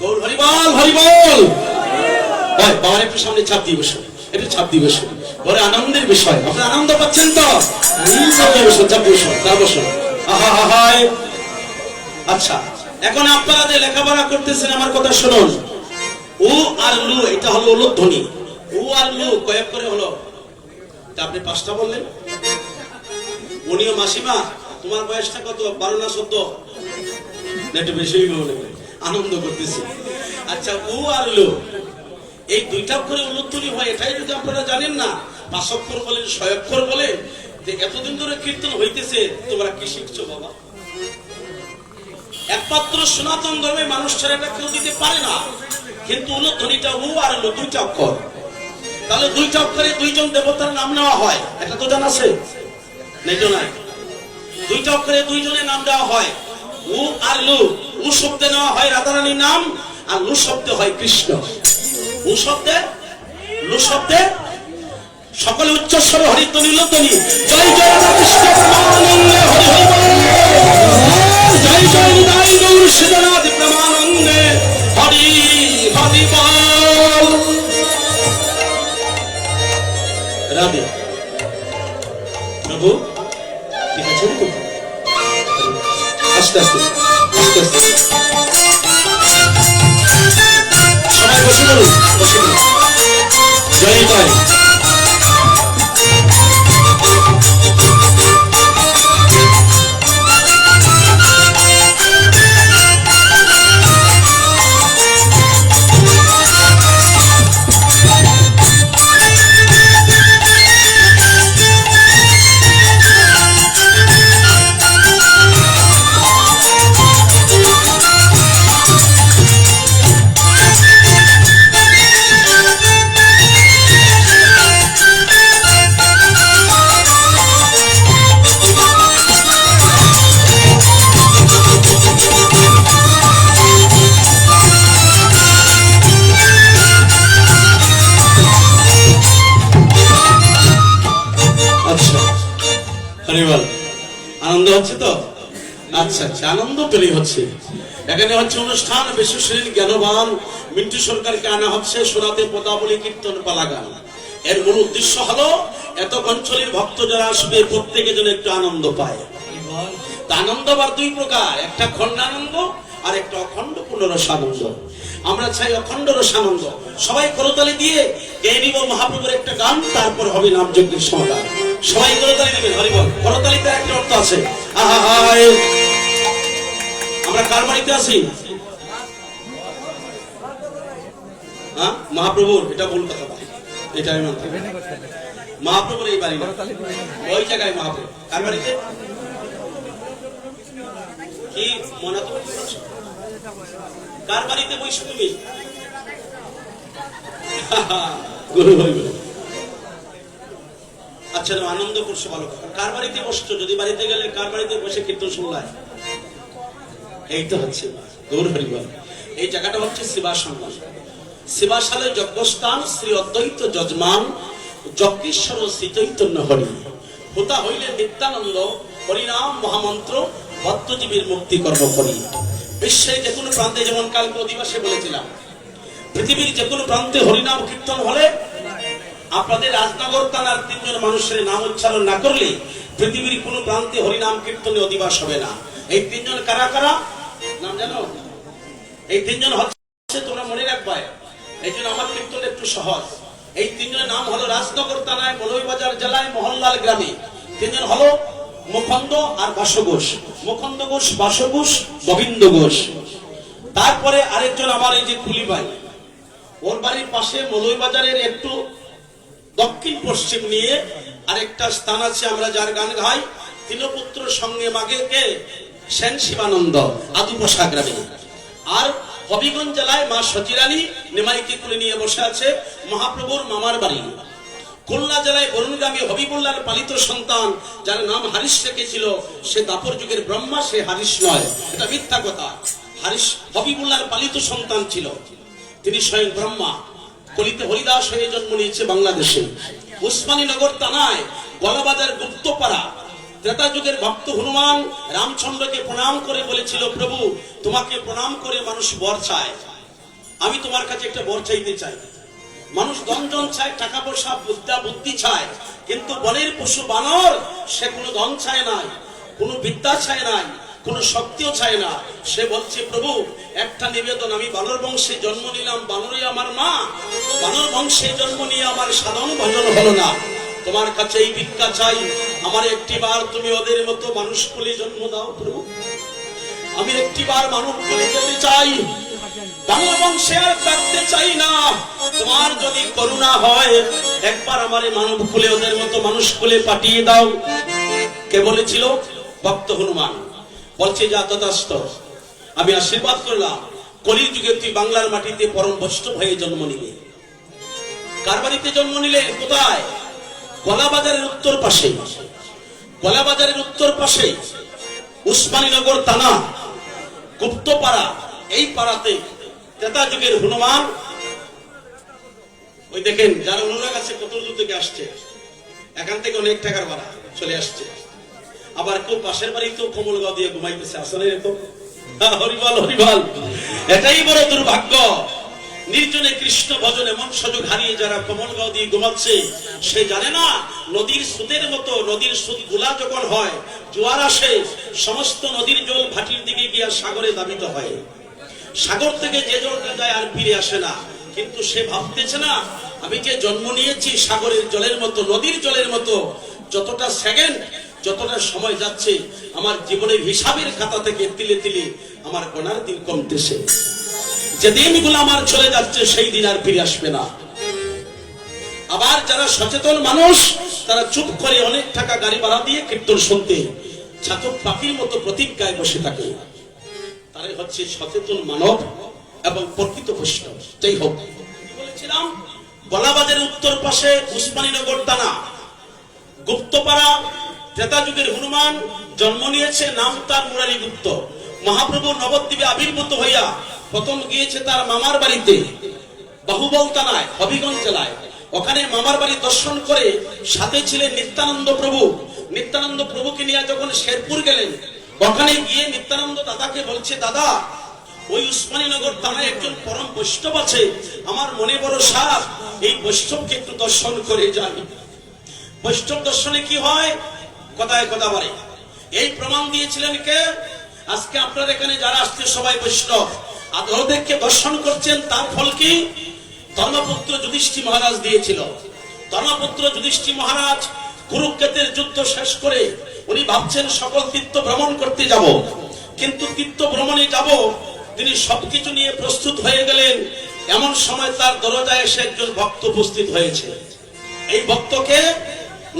গৌর হরিবল হরিবল। বাবার একটু সামনে ছাপ দিয়ে বসো, একটু ছাপ দিয়ে বসো। বড় আনন্দের বিষয়, আপনারা আনন্দ পাচ্ছেন তো? ছাপ দিয়ে বসো, ছাপ দিয়ে বসো, তার বসো। আচ্ছা, এখন আপনারা যে লেখাপড়া করতেছেন আমার কথা শুনুন। উ আর লু, এটা হলো উলুধ্বনি। উ আর লু কয়েক করে হলো? তা আপনি পাঁচটা বললেন। উনিও মাসিমা, তোমার বয়সটা কত? 12 না 14? একটু বেশি আনন্দ করতেছি। আচ্ছা, উ আর লু এই দুইটা অক্ষরে উলুধ্বনি হয়, এটাই যদি আপনারা জানেন না, 5 অক্ষর বলেন 6 অক্ষর বলেন, যে এতদিন ধরে কীর্তন হইতেছে, তোমরা কি শিখছো বাবা? একমাত্র সনাতন ধর্মে মানুষ ছাড়া এটা কেউ দিতে পারে না। কিন্তু উলুধ্বনিটা উ আর লু দুইটা অক্ষর। তাহলে দুইটা অক্ষরে দুইজন দেবতার নাম নেওয়া হয়, এটা তো জানা আছে? নাই। দুইটা অক্ষরে দুইজনের নাম দেওয়া হয়, উ আর লু। উ শব্দে নেওয়া হয় রাধারানীর নাম, আর লু শব্দে হয় কৃষ্ণ। উ শব্দে, লু শব্দে। সকলে উচ্চস্বরে হরিধ্বনি উলুধ্বনি। জয় জয় রাধা কৃষ্ণ প্রেমানন্দে হরি হরি বল। জয় জয় নিতাই গৌর সীতানাথ প্রেমানন্দে হরি হরি বল। রাধে প্রভু, ঠিক আছে তো? আস্তে আস্তে আস্তে আস্তে সবাই বসে বলুন, বসে বলুন। জয় জয়। আনন্দ হচ্ছে তো? আচ্ছা আচ্ছা, আনন্দ পেলেই হচ্ছে। এখানে হচ্ছে অনুষ্ঠান, বিশ্বশ্রেণীর জ্ঞানবান মিন্টু সরকারকে আনা হচ্ছে শোনাতে পদাবলী কীর্তন পালা গান। এর মূল উদ্দেশ্য হলো এত অঞ্চলের ভক্ত যারা আসবে প্রত্যেকে যেন একটু আনন্দ পায়। আনন্দ আবার দুই প্রকার, একটা খণ্ডানন্দ আর একটা অখণ্ড পুনরসানন্দ। আমরা চাই অখণ্ড রসানন্দ। সবাই করতালি দিয়ে গেয়ে নিব মহাপ্রভুর একটা গান, তারপর হবে নামযজ্ঞের সমাধান। সবাই করতালি দেবেন, হরিবল। করতালিতে একটা অর্থ আছে। আমরা কার বাড়িতে আছি? হ্যাঁ, মহাপ্রভুর। এটা ভুল কথা, এটা আমি মানতে। মহাপ্রভুর এই বাড়ি না, ওই জায়গায় মহাপ্রভু। কার বাড়িতে? কি মনে তো কার বাড়িতে বইছো তুমি? আচ্ছা, আনন্দ করছো, ভালো কথা। কার বাড়িতে বসছো? যদি বাড়িতে গেলে কার বাড়িতে বসে কীর্তন শুনলাই? এই তো হচ্ছে গৌর হরিবল। এই জায়গাটা হচ্ছে শিবাসন। শিবাশালে যজ্ঞস্থান, শ্রী অদ্বৈত যজমান যজ্ঞেশ্বর শ্রী চৈতন্য হরি। হোতা হইলে নিত্যানন্দ, হরিনাম মহামন্ত্র বদ্ধজীবীর মুক্তি কর্ম করি। বিশ্বের যে কোনো প্রান্তে, যেমন কালকে অধিবাসে বলেছিলাম, পৃথিবীর যে কোনো প্রান্তে হরিনাম কীর্তন হলে আপনাদের রাজনগর থানার 3 জন মানুষের নাম উচ্চারণ না করলে পৃথিবীর কোনো প্রান্তে হরিনাম কীর্তনে অধিবাস হবে না। এই 3 জন কারা কারা নাম জানো? এই 3 জন হচ্ছে, তোমরা মনে রাখবে, এই জন্য আমার কীর্তন একটু সহজ। এই 3 জনের নাম হলো রাজনগর থানায় মৌলভীবাজার জেলায় মহল্লাল গ্রামে 3 জন হলো মুখন্দ আর বাস ঘোষ। মুখন্দ ঘোষ, বাস ঘোষ, গোবিন্দ ঘোষ। তারপরে আরেকজন আমার এই যে কুলি ভাই, ওর বাড়ির পাশে মৌলভীবাজারের একটু দক্ষিণ পশ্চিম নিয়ে আরেকটা স্থান আছে, আমরা যার গান গাই, তিনপুত্র সঙ্গে মাগে কে সেন শিবানন্দ আদুপোষা গ্রামে। আর হবিগঞ্জ জেলায় মা সচিরানী নিমাইকে কুলে নিয়ে বসে আছে মহাপ্রভুর মামার বাড়ি। খুলনা জেলায় বরুণগামী হবিবুল্লাহর পালিত সন্তান যার নাম হারিস রেখেছিল, সে দাপর যুগের ব্রহ্মা, সে হারিস নয়, এটা মিথ্যা কথা। হারিস হবিবুল্লাহর পালিত সন্তান ছিল, তিনি স্বয়ং ব্রহ্মা। কলিতে হরিদাস হয়ে জন্ম নিয়েছে বাংলাদেশে। উসমানীনগর থানায় গলাবাজার গুপ্তপাড়া ত্রেতা যুগের ভক্ত হনুমান রামচন্দ্রকে প্রণাম করে বলেছিল, প্রভু তোমাকে প্রণাম করে মানুষ বর চায়, আমি তোমার কাছে একটা বর চাইতে চাই। মানুষ ধন চায়, টাকা পয়সা, বিদ্যা বুদ্ধি চায়, কিন্তু বনের পশু বানর সে কোনো ধন চায় নাই, কোনো বিদ্যা চায় নাই, কোনো শক্তিও চায় না। সে বলছে, প্রভু একটা নিবেদন, আমি বানর বংশে জন্ম নিলাম, বানরই আমার মা, বানর বংশে জন্ম নিয়ে আমার সাধন ভজন হলো না, তোমার কাছে এই ভিক্ষা চাই, আমার একটিবার তুমি ওদের মতো মানুষ কুলে জন্ম দাও প্রভু, আমি একটিবার মানব কুলে যেতে চাই, বানর বংশে আর থাকতে চাই না, তোমার যদি করুণা হয় একবার আমারে মানব কুলে ওদের মতো মানুষ কুলে পাঠিয়ে দাও। কে বলেছিল? ভক্ত হনুমান। বলছে, যা তথাস্ত, আমি আশীর্বাদ করলাম, কলির যুগে তুই বাংলার মাটিতে পরম বৈষ্ণব হয়ে জন্ম নিলে। কার বাড়িতে জন্ম নিলে? কোথায়? গলাবাজারের উত্তর পাশে, গলাবাজারের উত্তর পাশে উসমানীনগর থানা গুপ্তপাড়া, এই পাড়াতে ত্রেতা যুগের হনুমান। ওই দেখেন যারা অনুরাগ আছে কত দূর থেকে আসছে, এখান থেকে অনেক টাকার ভাড়া চলে আসছে। আবার কেউ পাশের বাড়িতেও কমলগাঁও দিয়ে ঘুমাইতেছে, আসলে এরকম। হরিবল হরিবল, এটাই বড় দুর্ভাগ্য। নির্জনে কৃষ্ণ ভজন এমন সুযোগ হারিয়ে যারা কমলগাঁও দিয়ে ঘুমাচ্ছে, সে জানে না নদীর স্রোতের মতো, নদীর স্রোত গুলা যখন হয়, জোয়ার আসে, সমস্ত নদীর জল ভাটির দিকে গিয়া সাগরে দাবিত হয়। সাগর থেকে যে জলটা যায় আর ফিরে আসে না, কিন্তু সে ভাবতেছে না আমি যে জন্ম নিয়েছি সাগরের জলের মতো, নদীর জলের মতো, যতটা সেকেন্ড, যতটা সময় যাচ্ছে আমার জীবনের হিসাবের খাতা থেকে তিলে তিলে আমার গোনার দিন কমতেছে। যে দিনগুলো আমার চলে যাচ্ছে সেই দিন আর ফিরে আসবে না। আবার যারা সচেতন মানুষ তারা চুপ করে অনেক টাকা গাড়ি ভাড়া দিয়ে কীর্তন শুনতে ছাতক পাখির মতো প্রতিজ্ঞায় বসে থাকে, তারাই হচ্ছে সচেতন মানব এবং প্রকৃত বৈষ্ণব। যাই হোক, বলেছিলাম গলাবাজারের উত্তর পাশে উসমানীনগর থানা গুপ্তপাড়া ত্রেতা যুগের হনুমান জন্ম নিয়েছে, নাম তার মুরারি গুপ্ত। মহাপ্রভু নবদ্বীপে আবির্ভূত হইয়া প্রথম গিয়েছে তার মামার বাড়িতে বাহুবল থানায় হবিগঞ্জ জেলায়। ওখানে মামার বাড়ি দর্শন করে সাথে ছিলেন নিত্যানন্দ প্রভু। নিত্যানন্দ প্রভুকে নিয়ে যখন শেরপুর গেলেন, ওখানে গিয়ে নিত্যানন্দ দাদাকে বলছে, দাদা ওই উসমানীনগর থানায় একজন পরম বৈষ্ণব আছে, আমার মনে বড় সাপ, এই বৈষ্ণবকে একটু দর্শন করে যাই। বৈষ্ণব দর্শনে কি হয়? কথায় কথা বলে। এই প্রমাণ দিয়েছিলেন কে? আজকে আপনার এখানে যারা আসছে সবাই বৈষ্ণব, আর ওদেরকে দর্শন করছেন, তার ফল কি? ধর্মপুত্র যুধিষ্ঠির মহারাজ দিয়েছিল। ধর্মপুত্র যুধিষ্ঠির মহারাজ কুরুক্ষেত্রের যুদ্ধ শেষ করে উনি ভাবছেন সকল তীর্থ ভ্রমণ করতে যাব, কিন্তু তীর্থ ভ্রমণে যাব তিনি সবকিছু নিয়ে প্রস্তুত হয়ে গেলেন। এমন সময় তার দরজায় এসে একজন ভক্ত উপস্থিত হয়েছে। এই ভক্তকে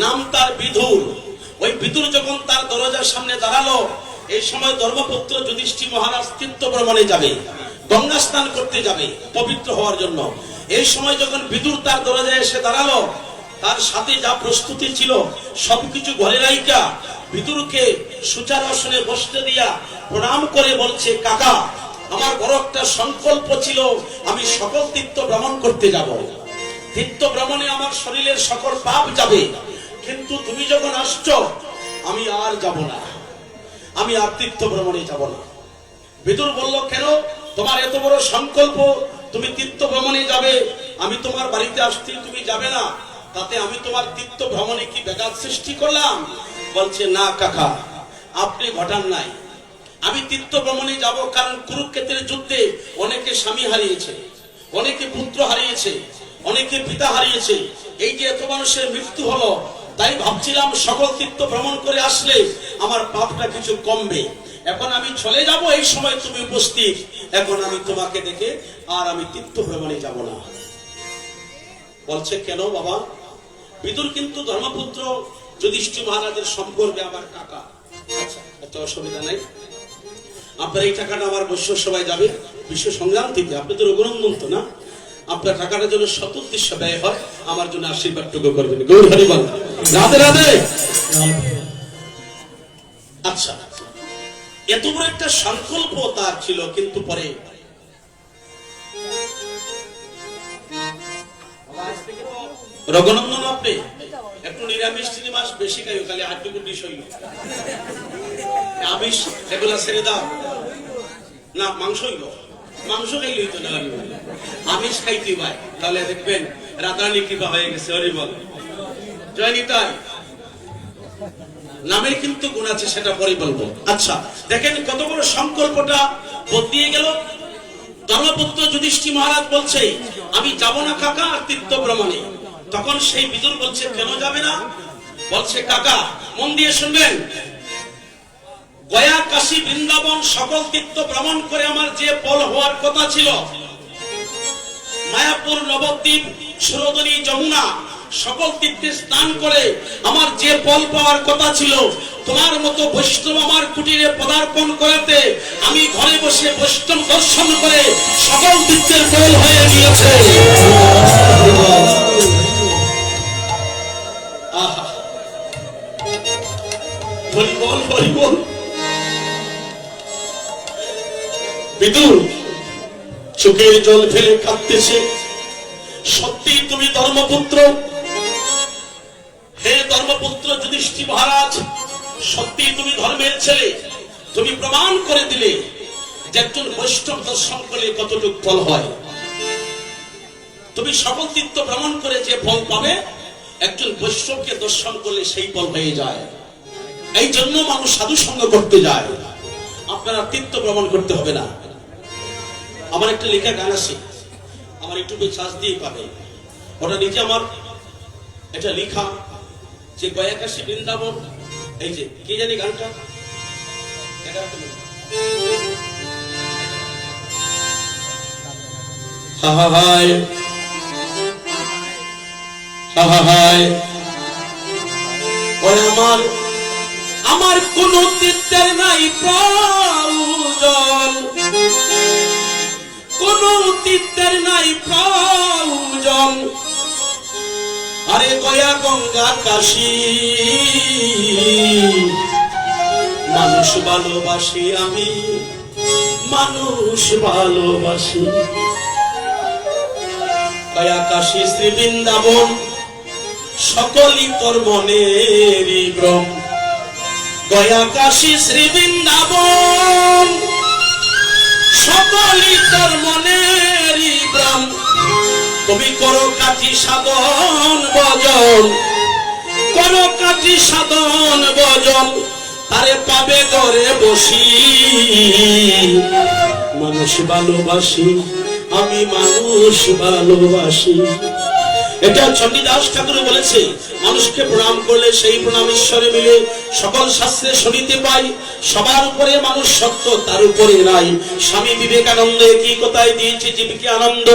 নাম তার বিদুর। ওই বিদুর যখন তার দরজার সামনে দাঁড়ালো, এই সময় ধর্মপুত্র যুধিষ্ঠির মহারাজ তীর্থ ভ্রমণে যাবে, গঙ্গা স্নান করতে যাবে পবিত্র হওয়ার জন্য। এই সময় যখন বিদুর তার দরজায় এসে দাঁড়ালো, তার সাথে যা প্রস্তুতি ছিল সবকিছু ঘরে রাইখা বিদুরকে সুচার আসনে বসতে দিয়া প্রণাম করে বলছে, কাকা আমার বড় একটা সংকল্প ছিল, আমি সকল তীর্থ ভ্রমণ করতে যাব। তীর্থ ভ্রমণে আমার শরীরের সকল পাপ যাবে, কিন্তু তুমি যখন আসছো আমি আর যাব না, আমি আর তীর্থ ভ্রমণে যাব না। বিদুর বলল, কেন? তোমার এত বড় সংকল্প, তুমি তীর্থ ভ্রমণে যাবে, আমি তোমার বাড়িতে আসতে তুমি যাবে না, তাতে আমি তোমার তীর্থ ভ্রমণে কি ব্যাঘাত সৃষ্টি করলাম? বলছে, না কাকা, আপনি ঘটান নাই। আমি তীর্থ ভ্রমণে যাব, কারণ কুরুক্ষেত্রের যুদ্ধে অনেকে স্বামী হারিয়েছে, অনেকে পুত্র হারিয়েছে, অনেকে পিতা হারিয়েছে। এই যে এত মানুষের মৃত্যু হলো, তাই ভাবছিলাম সকল তীর্থ ভ্রমণ করে আসলে আমার পাপটা কিছু কমবে। এখন আমি চলে যাব, এই সময় তুমি উপস্থিত, এখন আমি তোমাকে দেখে আর আমি তীর্থ ভ্রমণে যাব না। বলছে, কেন বাবা? বিদুর কিন্তু ধর্মপুত্র যুধিষ্ঠির মহারাজের সম্পর্কে আমার কাকা। আচ্ছা, এত অসুবিধা নাই, আপনার এই টাকাটা আমার বৈশ্য সবাই যাবে বিশ্ব সংগ্রাম থেকে, আপনি তো রঘুনন্দন তো না, আপনার টাকাটা যেন সৎ উদ্দেশ্য ব্যয় হয়, আমার জন্য আশীর্বাদটুকু করবেন। গৌর হরি বল, রাধে রাধে। আচ্ছা, এত বড় একটা সংকল্প তার ছিল, কিন্তু পরে রঘুনন্দন আপনি একটু নিরামিষ মাছ বেশি খাইও, খালি হাড্ডি ডিশ হইল, আমিষ এগুলা ছেড়ে দাও না, মাংস হইল, মাংস খাইলে হইতো না, আমিষ খাইতে ভাই, তাহলে দেখবেন রাধারানী কৃপা হয়ে গেছে। হরি বল, জয় নিতাই। নামের কিন্তু গুণ আছে, সেটা পরে বলবো। আচ্ছা, দেখেন কত বড় সংকল্পটা বদলিয়ে গেল। ধর্মপুত্র যুধিষ্ঠির মহারাজ বলছে আমি যাব না কাকা আর তীর্থ ভ্রমণে। তখন সেই বিদুর বলছে কেন যাবে না? বলছে কাকা মন দিয়ে শুনবেন, গয়া কাশী বৃন্দাবন সকল তীর্থ ভ্রমণ করে আমার যে ফল হওয়ার কথা ছিল, মায়াপুর নবদ্বীপ সুরদনী যমুনা সকল তীর্থে স্নান করে আমার যে ফল পাওয়ার কথা ছিল, তোমার মতো বৈষ্ণব আমার কুটিরে পদার্পণ করাতে আমি ঘরে বসে বৈষ্ণব দর্শন করে সকল তীর্থের ফল হয়ে গিয়েছে। আহা, হরি বল হরি বল। বিদুর চোখের জল ফেলে কাঁদতেছে, সত্যি তুমি ধর্মপুত্র, হে ধর্মপুত্র যুধিষ্ঠির মহারাজ, সত্যি তুমি ধর্মের ছেলে, তুমি প্রমাণ করে দিলে যে একজন বৈষ্ণব দর্শন করলে কতটুকু ফল হয়। তুমি সকল তীর্থ ভ্রমণ করে যে ফল পাবে, একজন বৈষ্ণবকে দর্শন করলে সেই ফল হয়ে যায়। এই জন্য মানুষ সাধু সঙ্গ করতে যায়, আপনারা তীর্থ ভ্রমণ করতে হবে না। আমার একটা লেখা গান আছে, আমার একটু চার্জ দিয়ে পাবে, ওটা নিজে আমার এটা লেখা, যে গয়া কাশী বৃন্দাবন, এই যে কে জানি গানটা, হায় হায় আমার আমার কোন তীর্থের নাই প্রয়োজন, কোন তীর্থের নাই প্রয়োজন, আরে গয়া গঙ্গা কাশী মানুষ ভালোবাসি আমি, মানুষ ভালোবাসি। গয়া কাশী শ্রী বৃন্দাবন সকলই তোর মনেরই ভ্রম, গয়া কাশী শ্রী বৃন্দাবন সকলই তোর মনেরই ভ্রম। তুমি করো কাঠি সাধন ভজন, করো কাঠি সাধন ভজন, তারে পাবে ঘরে বসি, মানুষ ভালোবাসি আমি, মানুষ ভালোবাসি। এটা চণ্ডীদাস ঠাকুর বলেছে, মানুষকে প্রণাম করলে সেই প্রণাম ঈশ্বরে মিলে, সকল শাস্ত্রে শুনিতে পাই, সবার উপরে মানুষ সত্য, তার উপরে নাই। স্বামী বিবেকানন্দ একই কথায় দিয়েছে জীবকে আনন্দ,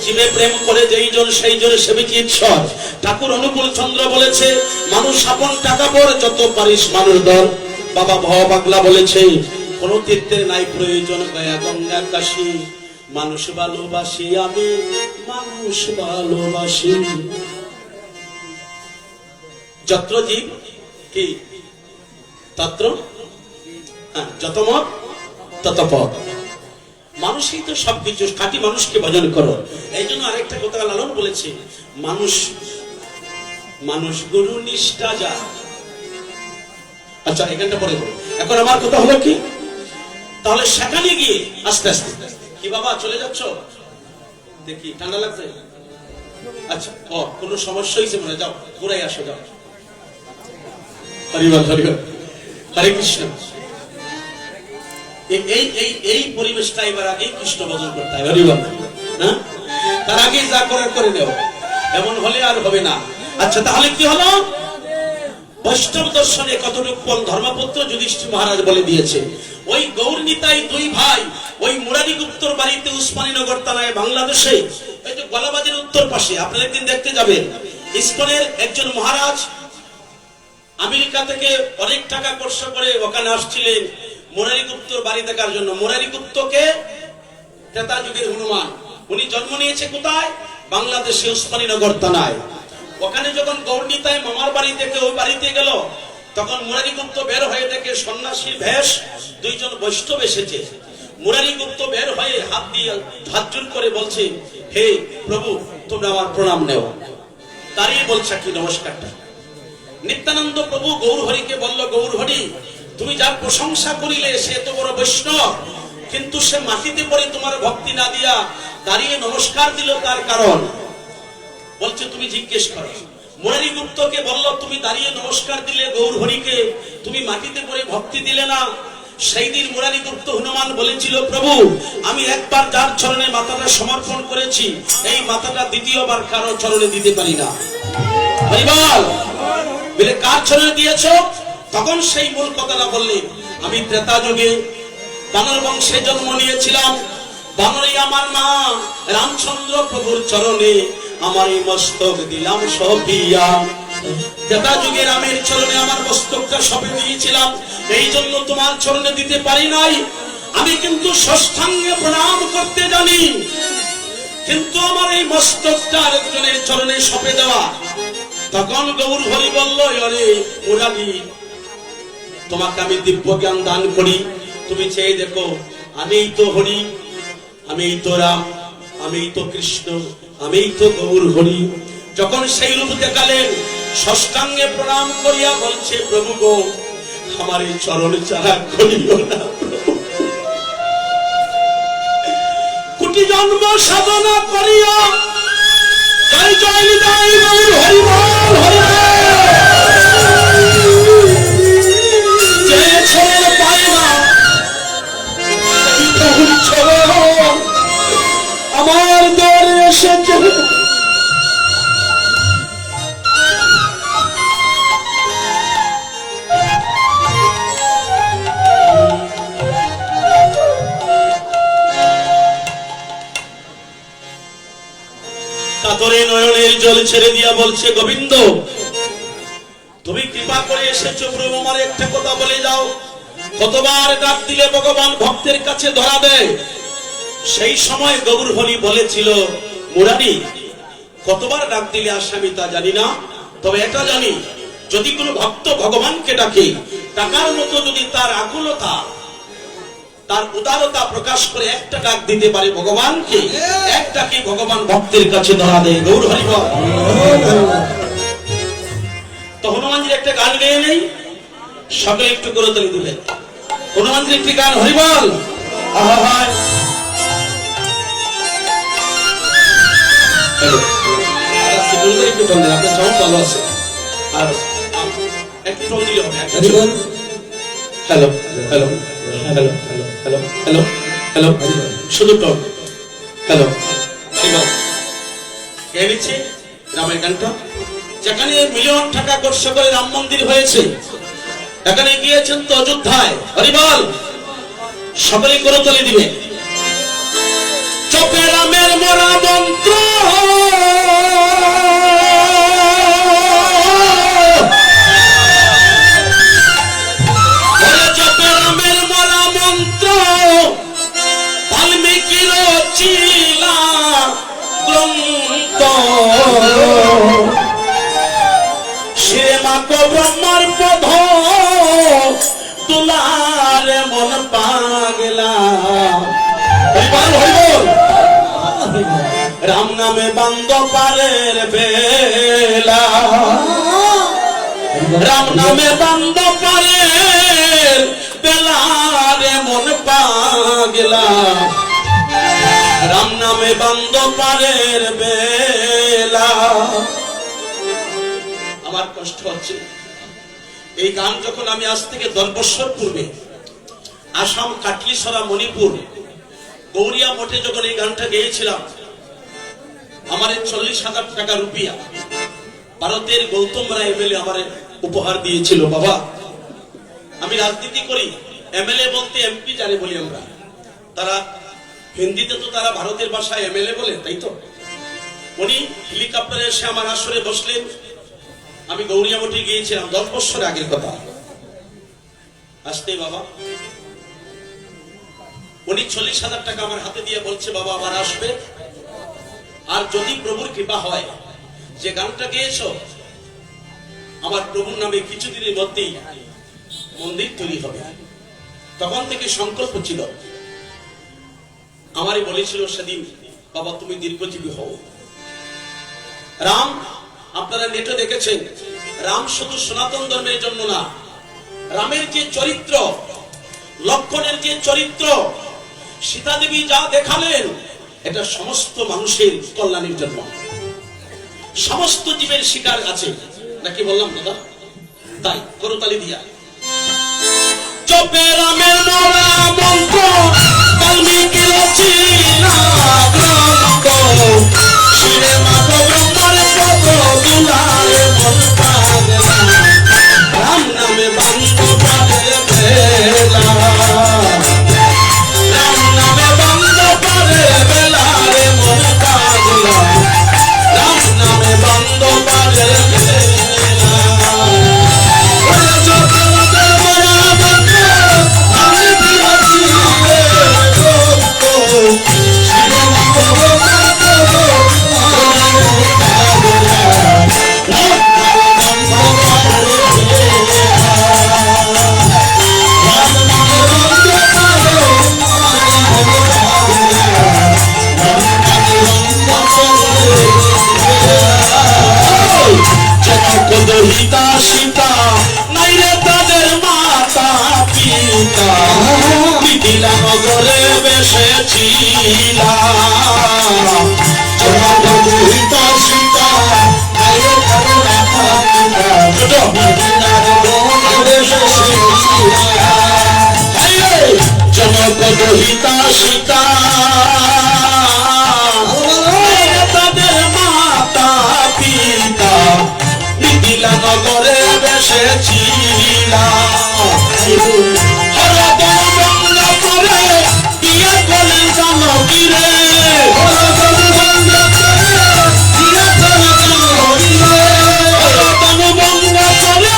জীবে প্রেম করে যেইজন সেইজন সেবিকে ঈশ্বর। ঠাকুর অনুকূল চন্দ্র বলেছে মানুষ আপন টাকা পর যত পারিস মানুষ দর। বাবা ভব পাগলা বলেছে কোন তীর্থের নাই প্রয়োজন, গয়া গঙ্গা কাশী মানুষ ভালোবাসি আমি, মানুষ ভালোবাসি। যত্র জীব কি তত্র, যত মত তত পথ। মানুষই তো সবকিছু, খাঁটি মানুষকে ভজন করো। এই জন্য আরেকটা কথা লালন বলেছে, মানুষ মানুষ গুরু নিষ্ঠা যা। আচ্ছা এখানটা পরে বলো। এখন আমার কথা হলো কি, তাহলে সেখানে গিয়ে আস্তে আস্তে কি বাবা চলে যাচ্ছ, দেখি ঠান্ডা লাগছে, আচ্ছা ও কোনো সমস্যা হয়েছে মনে, যাও ঘুরাই আসো, যাও। হরিবল হরিবল, হরে কৃষ্ণ। এই পরিবেশটা এবার আগে কৃষ্ণ ভজন করতে হয়, হরিবল, হ্যাঁ তার আগে যা করার করে দেও, এমন হলে আর হবে না। আচ্ছা তাহলে কি হলো, বৈষ্ণব দর্শনে কতটুকু ফল ধর্মপুত্র যুধিষ্ঠির মহারাজ বলে দিয়েছে। ওই গৌর নিতাই দুই ভাই ওই মুরারি গুপ্তর বাড়িতে উসমানীনগর থানায় বাংলাদেশে, এই যে গলাবাজের উত্তর পাশে, আপনারা একদিন দেখতে যাবেন, ইসকনের একজন মহারাজ আমেরিকা থেকে অনেক টাকা খরচ করে ওখানে আসছিলেন, মুরারিগুপ্তর বাড়ি দেখার জন্য। মুরারিগুপ্তকে ত্রেতা যুগের হনুমান, উনি জন্ম নিয়েছে কোথায়? বাংলাদেশে উসমানীনগর থানায়। ওখানে যখন গৌরনীতায় মামার বাড়ি থেকে ওই বাড়িতে গেল, তখন মুরারিগুপ্ত বের হয়ে দেখে সন্ন্যাসীর বেশ দুইজন বৈষ্ণব এসেছে। মুরারিগুপ্ত বের হয়ে হাত দিয়ে হাত জোড় করে বলছে, হে প্রভু, তোমরা আমার প্রণাম নেও। দাঁড়িয়ে বলছে কি নমস্কারটা। নিত্যানন্দ প্রভু গৌরহরিকে বলল, গৌরহরি, তুমি যার প্রশংসা করিলে সে তো বড় বৈষ্ণব, কিন্তু সে মাটিতে পড়ে তোমার ভক্তি না দিয়া দাঁড়িয়ে নমস্কার দিল, তার কারণ বলছে তুমি জিজ্ঞেস করো। মুরারিগুপ্তকে বলল, তুমি দাঁড়িয়ে নমস্কার দিলে গৌরহরিকে, তুমি মাটিতে পড়ে ভক্তি দিলে না। সেই দিন মুরারিগুপ্ত হনুমান বলেছিল, প্রভু, আমি একবার যার চরণে মাথাটা সমর্পণ করেছি, এই মাথাটা দ্বিতীয়বার কারো চরণে দিতে পারি না। হরিবল বলে, কার চরণে দিয়েছ? তখন সেই মূল কথাটা বললেন, আমি ত্রেতা যুগে বানর বংশে জন্ম নিয়েছিলাম, বানরই আমার মা, রামচন্দ্র প্রভুর চরণে আমার এই মস্তক দিলাম সপিয়া। ত্রেতা যুগে রামের চরণে আমার মস্তকটা সঁপে দিয়েছিলাম, এই জন্য তোমার চরণে দিতে পারি নাই। আমি কিন্তু ষষ্ঠাঙ্গে প্রণাম করতে জানি, কিন্তু আমার এই মস্তকটা আরেকজনের চরণে সঁপে দেওয়া। তখন গৌরহরি বলল, আরে মুরারি, তোমাকে আমি দিব্য জ্ঞান দান করি, তুমি চেয়ে দেখো, আমিই তো হরি, আমিই তো রাম, আমিই তো কৃষ্ণ, আমিই তো গৌরহরি। যখন সেই রূপ দেখালেন, ষষ্ঠাঙ্গে প্রণাম করিয়া বলছে, প্রভু গো, আমার এই চরণ চারা করিও না। কোটি জন্ম সাধনা করিয়া জয় জয় নিতাই গৌর হরি বল, হরি বল। আমার দরে এসেছে, কাতরে নয়নের জল ছেড়ে দিয়া বলছে, গোবিন্দ, তুমি কৃপা করে এসেছো প্রভু, আমার একটা কথা বলে যাও। কতবার ডাক দিলে ভগবান ভক্তের কাছে ধরা দেয়। সেই সময় গৌরহরি বলেছিল, মুরারি, কতবার ডাক দিলে আসামি তা জানি না, তবে এটা জানি, যদি কোনো ভক্ত ভগবানকে ডাকে, ডাকার মতো যদি তার আকুলতা, তার উদারতা প্রকাশ করে একটা ডাক দিতে পারে ভগবানকে, একটাকে ভগবান ভক্তের কাছে ধরা দেয়। গৌরহরি বল। তো হনুমানজির একটা গান গেয়ে নেই, সকলে একটু করে তুলে দিবেন। হনুমানজির একটি গান, হরিবল। আহা, একটু টোন দেন, আপনার সাউন্ড ভালো আছে, আর একটু টোন দিলে হবে। Hello hello hello hello hello hello, শুধু টোন। হ্যালো, কে নিচ্ছে রামের গানটা? যেখানে মিলিয়ন টাকা খরচ করে রাম মন্দির হয়েছে, এখানে গিয়েছেন তো অযোধ্যায়। হরিবল, সকলে করে তুলে দিবে। চপে রামের মরা মন্ত্র, চপে রামের মরা মন্ত্র, বাল্মীকির চিলা গ্রন্থ, সে মাকো ব্রহ্মার পদ তুলারে মন পাগলা। রাম নামে বান্দ পারের বেলা, রাম নামে বান্দ পারের বেলা রে মন পাগলা, রাম নামে বান্দ পারের বেলা। আমার কষ্ট হচ্ছে, এই গান যখন আমি আজ থেকে 10 বছর পূর্বে আসাম, কাটলিছড়া, মণিপুর, গৌরিয়া মঠে যখন এই গানটা গেয়েছিলাম, আমার 40,000 টাকা রুপিয়া ভারতের গৌতম রায় এমএলএ আমার উপহার দিয়েছিল। বাবা, আমি রাজনীতি করি, এমএলএ বলতে এমপি যারে বলি আমরা, তারা হিন্দিতে তো তারা ভারতের ভাষায় এমএলএ বলে, তাই তো। উনি হেলিকপ্টারে এসে আমার আসরে বসলেন। আমি গৌরিয়া মঠে গিয়েছিলাম 10 বছর আগের কথা। আসতে বাবা উনি 40,000 টাকা আমার হাতে দিয়ে বলছে বাবা আবার আসবে, আর যদি প্রভুর কৃপা হয় যে গানটা গেয়েছো আমার প্রভুর নামে কিছুদিনের মধ্যেই মন্দির তৈরি হবে। তখন থেকে সংকল্প ছিল, আমারই বলেছিল সেদিন বাবা তুমি দীর্ঘজীবী হও। রাম আপনারা নেটে দেখেছেন, রাম শুধু সনাতন ধর্মের জন্য না, রামের যে চরিত্র, লক্ষণের যে চরিত্র, সীতা দেবী যা দেখালেন এটা সমস্ত মানুষের কল্যাণের জন্য, সমস্ত জীবের শিকার আছে নাকি বললাম দাদা? তাই করতালি দিয়া চপে রামের নাম মন্ত্র বাল্মীকি রচনা গ্রন্থ শিরে মাধব ব্রহ্মার পদ দুলারে মন পাগলা রাম নামে বান্ধ পারে বেলা রাম নামে বান্ধ পারে বেলা রে মন পাগলা রাম নামে বান্ধ পারে হিতা সীতা নাইরে তাদের মাতা পিতা মিথিলা নগরে বেসেছিলা হিতা সীতা নাইরে তাদের মাতা পিতা মিথিলা নগরে বেসেছিলা জনক হিতা সীতা নাইরে তাদের মাতা পিতা মিথিলা নগরে বেসেছিলা হরদম গঙ্গা করে বিয়ে করলেন জানকীরে হরদম গঙ্গা করে বিয়ে করলেন জানকীরে হরদম গঙ্গা করে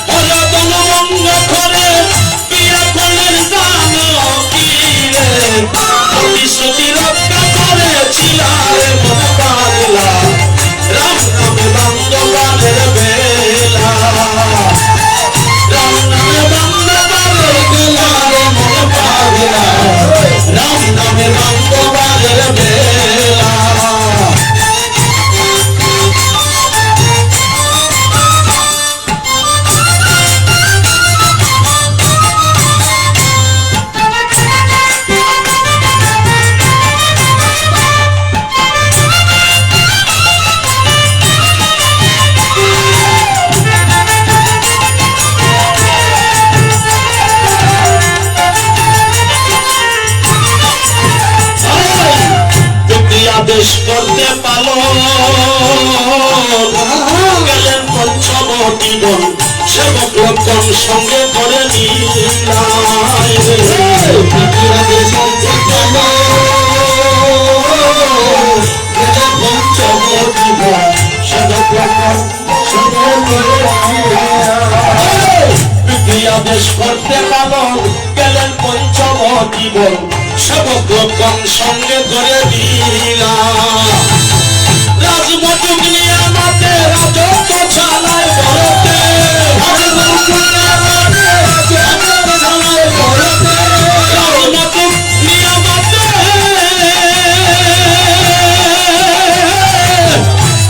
হরদম গঙ্গা করে বিয়ে করলেন জানকীরে প্রতিশ্রুতি রক্ষা করেছিলা রে মন পাগলা রাম নামে বান্ধ প্রাণের বেলা রাম নামে বান্ধ প্রাণের বেলা রে মন পাগলা রাম নামে বান্ধ প্রাণের বেলা আদেশ করতে পালো গেলেন পঞ্চবটি বন সেবক লক্ষণ সঙ্গে করে নিলাই আদেশ করতে পালো গেলেন পঞ্চবটি বন সেবক লক্ষণ সঙ্গে করে নিলাই আদেশ করতে পালো গেলেন পঞ্চবটি বন সেবক লক্ষণ সঙ্গে করে দিলা রাজমটুক নিয়ে মাতে রাজত্ব চালায় ভারতে রাজমটুক নিয়ে মাতে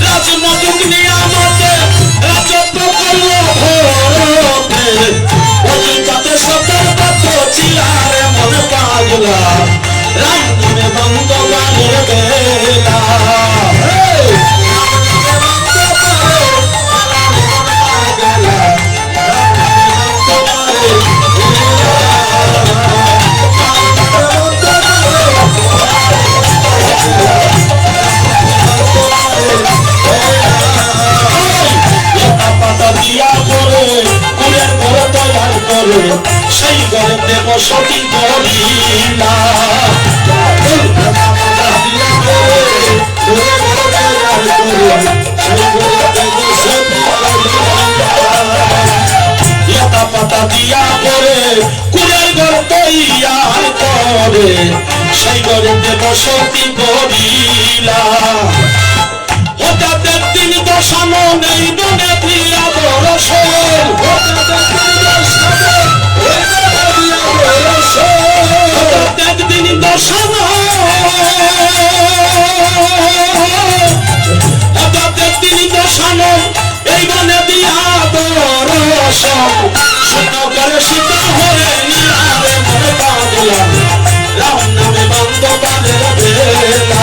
রাজমটুক নিয়ে মাতে রাজত্ব করলো ভারতে অযোধ্যাতে সতের পথ ছিলা রে মন পাগলা রাম নামে বান্ধ প্রাণের বেলা সেই গড়ে বসতি করিলা তৈয়ার করে সেই গড়েতে বসতি করিলাম। হঠাৎ একদিন দশানো নেই বনে দিয়া বরসল, হঠাৎ একদিন দশানো, হঠাৎ একদিন দশানো এই বনে দিয়া বরসল। সীতা করে সীতা হয়ে নিলারে মনে বাঁধলাম, রাম নামে বান্ধ পালের বেলা।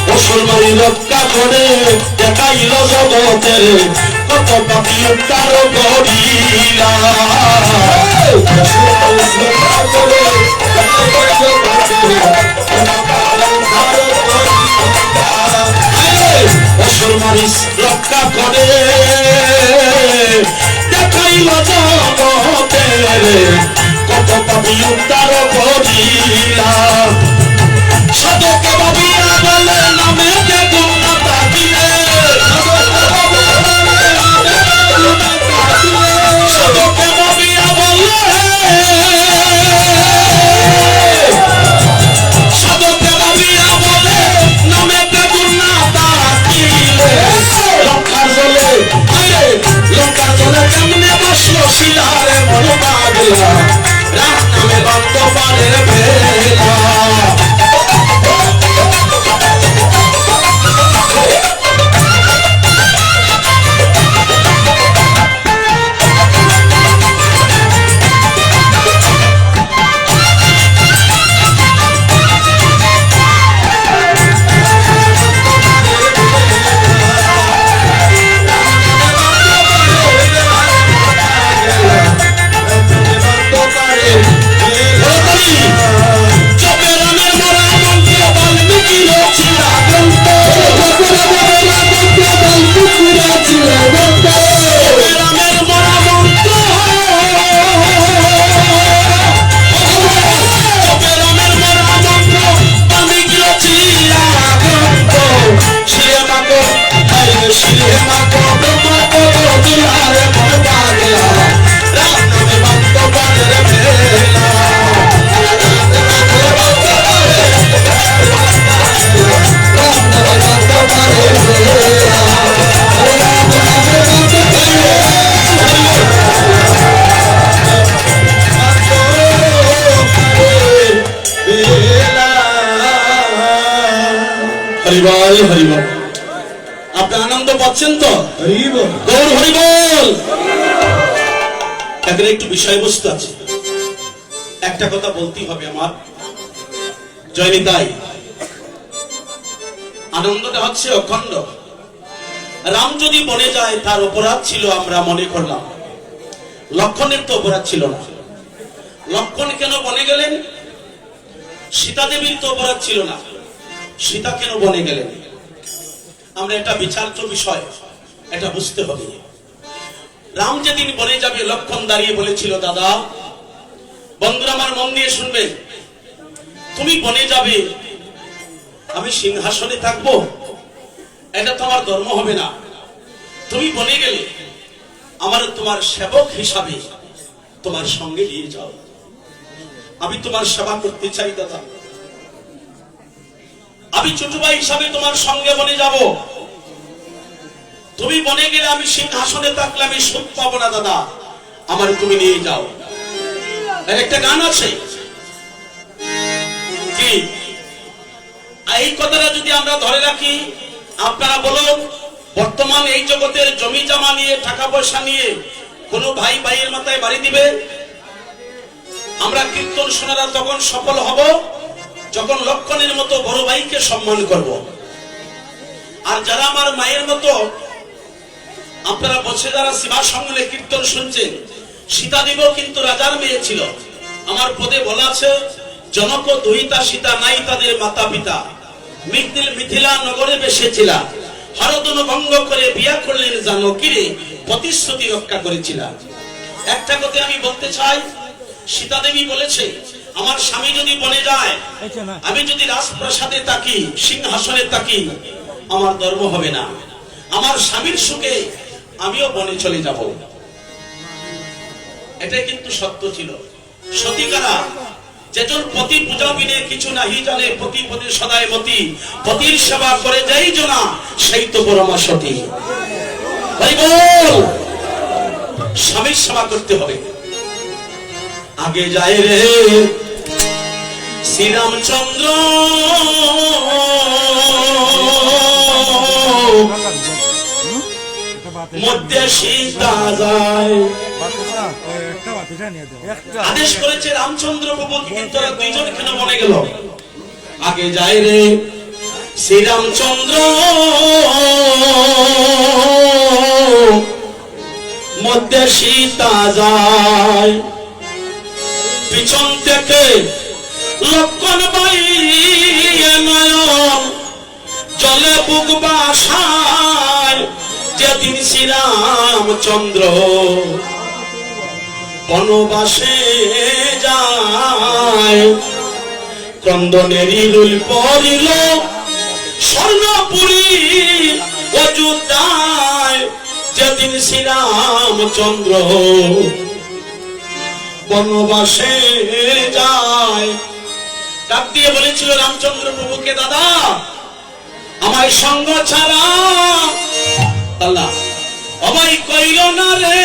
মুসলমানি রক্ষা করে দেখাইল জগতের কত পাপি উদ্ধার করিলা। মুসলমানি রক্ষা করে দেখাইল জগতের কত পাপি উদ্ধার করিলা। সাধকে ভাবিয়া বলে নামে যে গুণতা দিলে, সাধকে ভাবিয়া বলে, সাধকে ভাবিয়া বলে নামে যে গুণতা দিলে। লঙ্কার জলে, লঙ্কার জলে কেমনে বসলো শিলারে মন বাঁধলা, রাম নামে বান্ধ পালের বেলা। হরিবল হরিবল। আপনি আনন্দ পাচ্ছেন তো? হরিবল গৌর হরিবল। এখানে একটু বিষয়বস্তু আছে, একটা কথা বলতেই হবে আমার। জয়নিতাই, আনন্দটা হচ্ছে অখণ্ড। রাম যদি বনে যায় তার অপরাধ ছিল আমরা মনে করলাম, লক্ষণের তো অপরাধ ছিল না। লক্ষণ কেন বনে গেলেন? সীতা দেবীর তো অপরাধ ছিল না, সীতা কেন বনে গেলেন? আমরা এটা বিচার্য বিষয়, এটা বুঝতে হবে। রাম যেদিন বনে যাবে লক্ষণ দাঁড়িয়ে বলেছিল, দাদা বন্ধুরা আমার মন দিয়ে শুনবেন, তুমি বনে যাবে আমি সিংহাসনে থাকবো, এটা তো আমার ধর্ম হবে না। তুমি বনে গেলে আমার তোমার সেবক হিসাবে তোমার সঙ্গে নিয়ে যাও, আমি তোমার সেবা করতে চাই দাদা। আমি ছোট ভাই হিসাবে তোমার সঙ্গে বনে যাব। তুমি বনে গেলে আমি সিংহাসনে থাকলে আমি সুখ পাবো না দাদা, আমার তুমি নিয়ে যাও। এর একটা গান আছে কি, এই কথাটা যদি আমরা ধরে রাখি, আপনারা বলুন বর্তমান এই জগতের জমি জমা নিয়ে টাকা পয়সা নিয়ে কোন ভাই ভাইয়ের মাথায় বাড়ি দিবে? আমরা কীর্তন শোনারা তখন সফল হব যখন লক্ষণের মতো বড় ভাইকে সম্মান করব। আর যারা আমার মায়ের মতো, আপনারা বসে যারা শিবা সঙ্গে কীর্তন শুনছেন, সীতা দেব কিন্তু রাজার মেয়ে ছিল। আমার পদে বলা আছে, জনক দুহিতা সীতা নাই তাদের মাতা পিতা, মিথিলা নগরে বেসেছিলা, হরদন ভঙ্গ করে বিয়া করলেন জানকীরে, প্রতিশ্রুতি রক্ষা করেছিলাম। একটা কথা আমি বলতে চাই, সীতা দেবী বলেছে আমার স্বামী যদি বনে যায়, আমি যদি রাজপ্রাসাদে থাকি, সিংহাসনে থাকি, আমার ধর্ম হবে না। আমার স্বামীর সুখে আমিও বনে চলে যাব। এটাই কিন্তু সত্য ছিল। সতীকারা যেজন পতি পূজা বিনে কিছু নাহি জানে, পতি পতি সদায় মতি, পতির সেবা করে যাই জনা, সেই তো পরমা সতী। ভাই বল, স্বামীর সেবা করতে হবে। আগে যায় রে শ্রীরামচন্দ্র, মধ্যে সীতা যায়। আদেশ করেছে রামচন্দ্র প্রভু, কিন্তু তারা দুইজন কেন মনে গেল? আগে যায় রে শ্রীরামচন্দ্র, মধ্যে সীতা যায়। পিছন থেকে লক্ষণ বাই নয়ন জলে বুক বাসায়। যেদিন শ্রীরামচন্দ্র বনবাসে যায়, ক্রন্দনেরই রুল পড়িল স্বর্ণপুরী অযোধ্যায়। যেদিন শ্রীরামচন্দ্র বনবাসে যায়, ডাক দিয়ে বলেছিল রামচন্দ্র প্রভুকে, দাদা আমায় সঙ্গ ছাড়া আল্লাহ আমায় কইল না রে,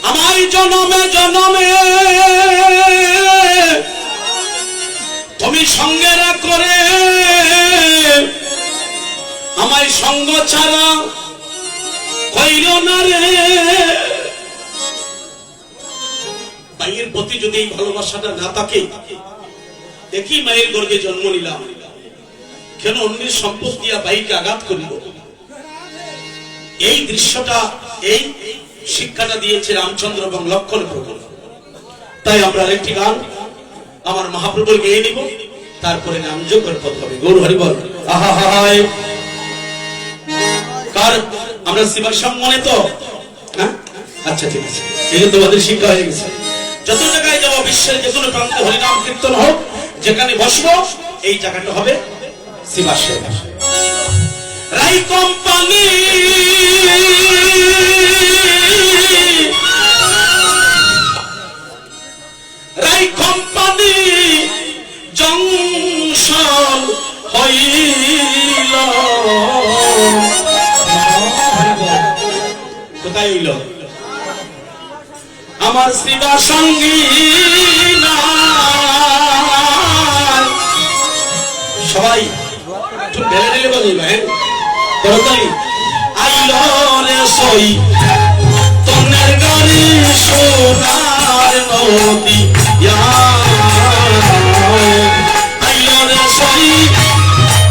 আমায় জনমে জনমে তুমি সঙ্গে করে, আমায় সঙ্গ ছাড়া কইল না রে। মায়ের প্রতি যদি এই ভালোবাসাটা না থাকে, দেখি মায়ের গর্ভে জন্ম নিলাম, কেন অন্যের সম্পদ দিয়া ভাইকে আঘাত করিল? এই দৃশ্যটা, এই শিক্ষাটা দিয়েছে রামচন্দ্র এবং লক্ষণ প্রভু। তাই আমরা আরেকটি গান আমার মহাপ্রভুর গেয়ে নিব, তারপরে নাম যোগের পথ হবে। গৌর হরি বল। আহা হায়, কার আমরা শিবার সম্মানে তো, হ্যাঁ আচ্ছা ঠিক আছে, এই যে তোমাদের শিক্ষা হয়ে গেছে। যত জায়গায় যাবো, বিশ্বের যে কোনো প্রান্তে হরিনাম কীর্তন হোক, যেখানে বসবো এই জায়গাটা হবে শিবাশ্রয়। রাই কোম্পানি রাই কোম্পানি জংশন হইল। কোথায় হইল? আমার শিবা সঙ্গী না। সবাই একটু ঢেলে ঢেলে বলবেন, তাড়াতাড়ি। আইল রে সই তনের গাড়ি সোনার নদী, আইল রে সই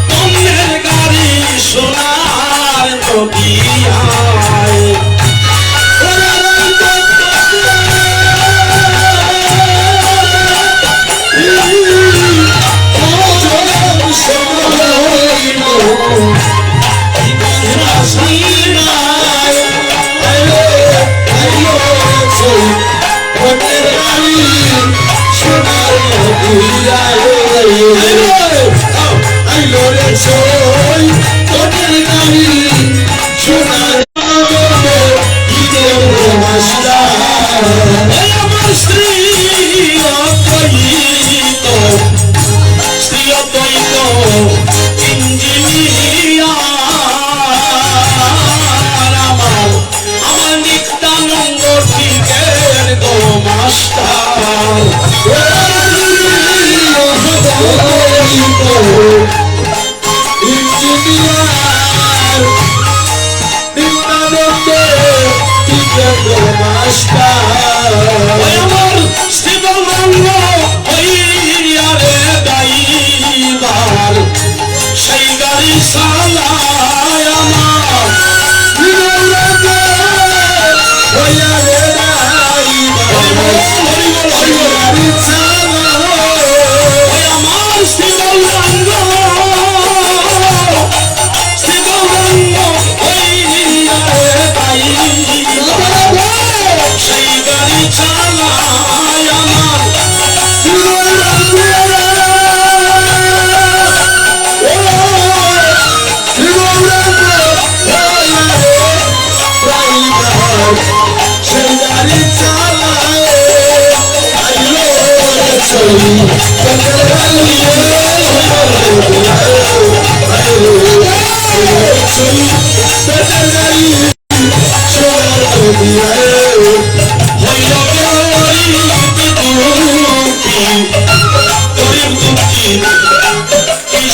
তনের গাড়ি সোনার নদী।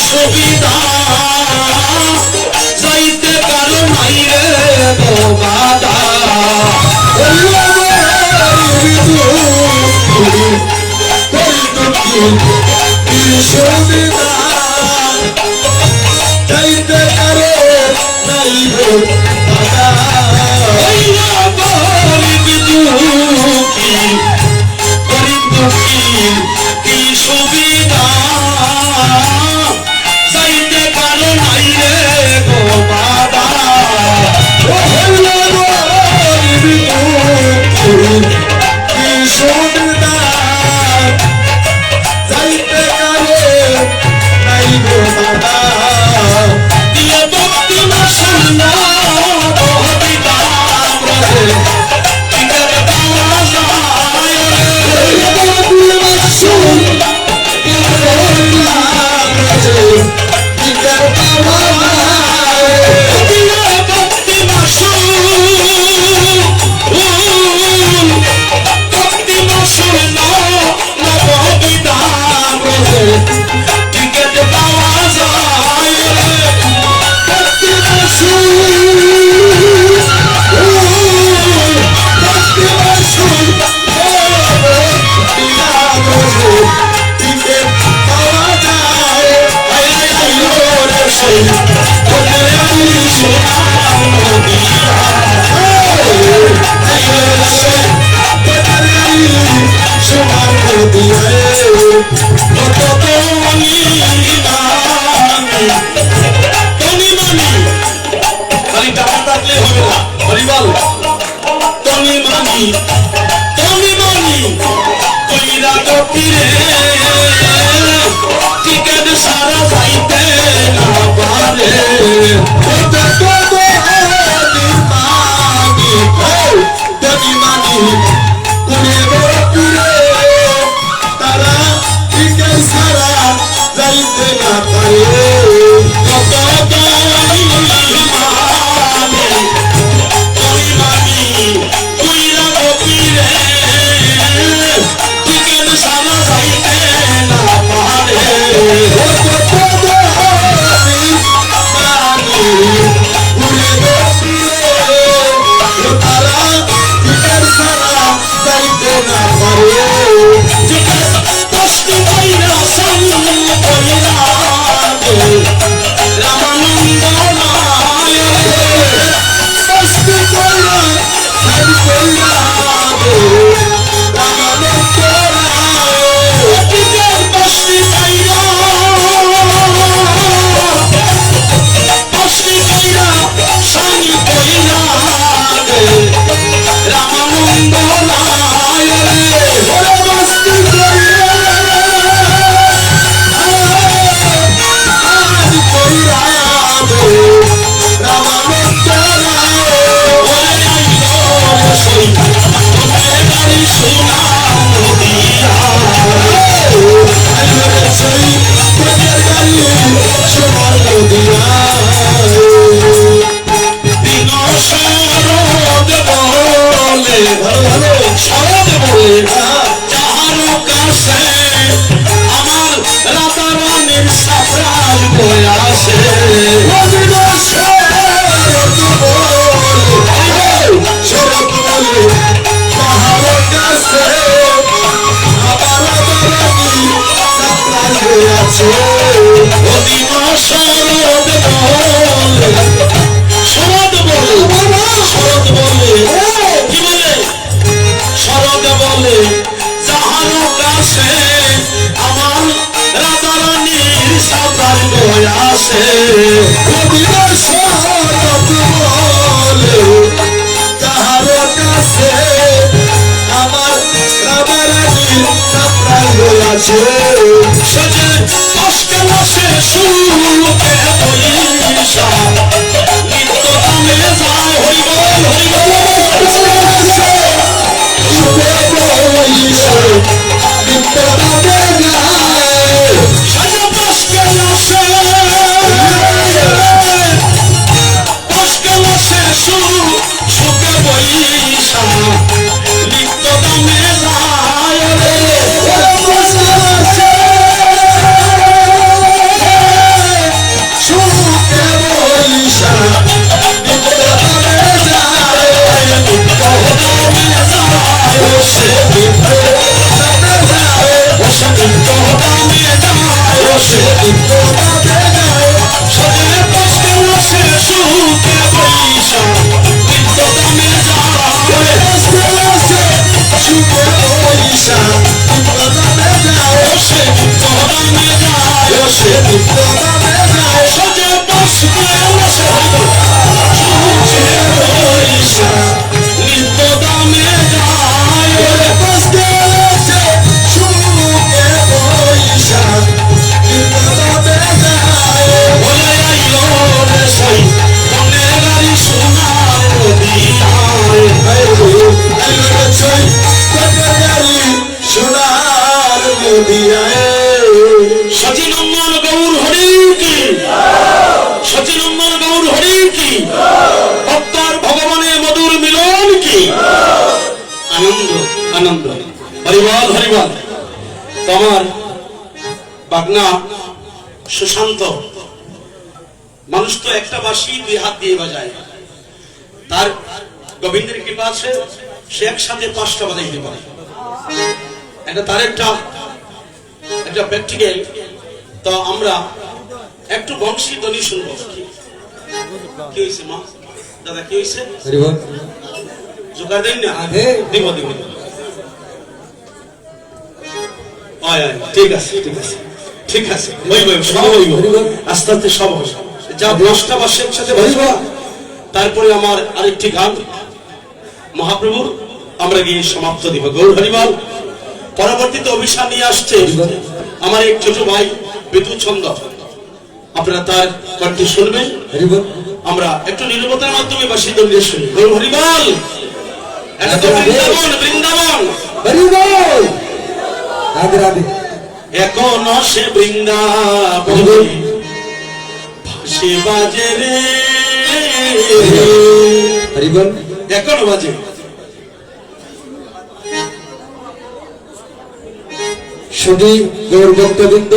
সুবিধা যাইতে কারো নাই রে বাবা সুবিধা যাইতে কারো নাই রে বাবা গরিব দুঃখী গরিব দুঃখী কি সুবিধা যাইতে কারো নাই রে গো বাবা ও হলো গরিব দুঃখী কি সুবিধা যাইতে কারো নাই গো বাবা দিয়ে ভক্তি না শুনলো কবিতা টিকার পাওয়া যায় টিকার পাওয়া ভক্তি না ভক্তি না শুনলো কবিতা টিকেট পাওয়া যায় ভক্তি না ভক্তি না টিকেট পাওয়া যায় খালি টাকা থাকলে হবে না হরিবল তনি মানি কইরা গতিরে টিকেট সারা যাইতে না পারে তনি মানি কুড়ে গতিরে তারা টিকেট সারা যাইতে না পারে কত কইরা গতিরে নিত্য দামে যায় সজনে পাশে বসে সুখে বৈশা নিত্য দামে যায় বসে বসে সুখে বৈশা নিত্য দামে যায় সে নিত্য দামে যায় সে নিত্য দামে যায় সজে পাশে বসে সুখে বৈশা নিত্য দামে যায় বসে বসে সুখে বৈশা নিত্য দামে যায় বলে আইলো রে সাই মনের গাড়ি সোনার দিয়ায় আইলো রে সাই মনের গাড়ি সোনার দিয়ায় সচিনন্দন গৌর হরি কি সচিনন্দন গৌর হরি কি ভক্তর ভগবানের মধুর মিলন কি আনন্দ আনন্দ হরিবল হরিবল। তোমার বাগনা সুশান্ত মানুষ তো একটা বাঁশি দুই হাত দিয়ে বাজায়, তার গোবিন্দের কৃপা আছে, সে একসাথে 5টা বাজাইতে পারে। এটা তার একটা প্র্যাকটিক্যাল। তো আমরা একটু বংশী ধ্বনি শুনবো। কি হয়েছে মা দাদা, কি হয়েছে? জোগাড় দেন না? দিব দিব। ঠিক আছে ঠিক আছে ঠিক আছে, সব হইব আস্তে আস্তে সব হবে। যা 10টা বাসের সাথে বাজবা, তারপরে আমার আরেকটি গান মহাপ্রভুর আমরা গিয়ে সমাপ্ত দিব। গৌর হরিবল। পরবর্তীতে অভিশাপ নিয়ে আসছে আমার এক ছোট ভাই বিদ্যুৎ ছন্দ, আপনারা তার কণ্ঠে শুনবেন। আমরা একটু নীরবতার মাধ্যমে বাসী দলিয়ে শুনি। গৌর হরিবল। এটা তো বৃন্দাবন, বৃন্দাবন হরিবল। রাধে রাধে। এখনো সে বৃন্দাবন ভাসে বাজে রে হরিবল, এখনো বাজে। শুধু গৌর ভক্তবৃন্দ,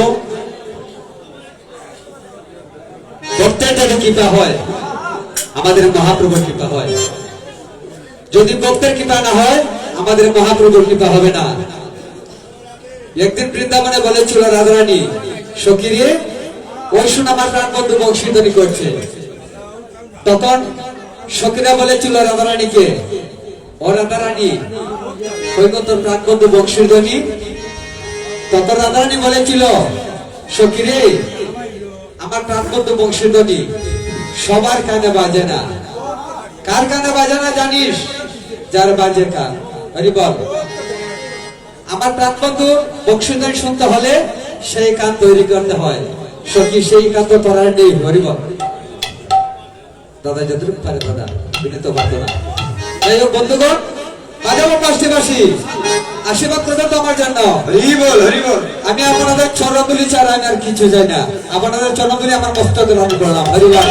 ভক্তের যদি কৃপা হয় আমাদের মহাপ্রভুর কৃপা হয়, যদি ভক্তের কৃপা না হয় আমাদের মহাপ্রভুর কৃপা হবে না। একদিন বৃন্দাবনে বলেছিল রাধারানী, সখীরে ওই শুন আমার প্রাণ বন্ধু বংশীধ্বনি করছে। তখন সখীরা বলেছিল রাধারানীকে, ও রাধারানী ওই কত প্রাণ বন্ধু বংশীধ্বনি। তখন রাধারানী বলেছিল, সখীরে আমার প্রাণ বন্ধু বংশীধ্বনি সবার কানে বাজে না। কার কানে বাজে না জানিস? যার বাজে কান। হরিবল। আমার প্রাণ বন্ধু বংশীধ্বনি শুনতে হলে সেই কান তৈরি করতে হয়। সখী সেই কান তো তোরার নেই। হরিবল। দাদা যতটুকু পারে দাদা, বিনীত পারতো না। যাই হোক বন্ধুগণ, বাজাবো 5টি বাঁশি। আশীর্বাদ করবেন তো আমার জন্য। হরিবল হরিবল। আমি আপনাদের চরণধুলি ছাড়া আমি আর কিছু চাই না। আপনাদের চরণধুলি আমার মস্তকে ধারণ করলাম। হরিবল।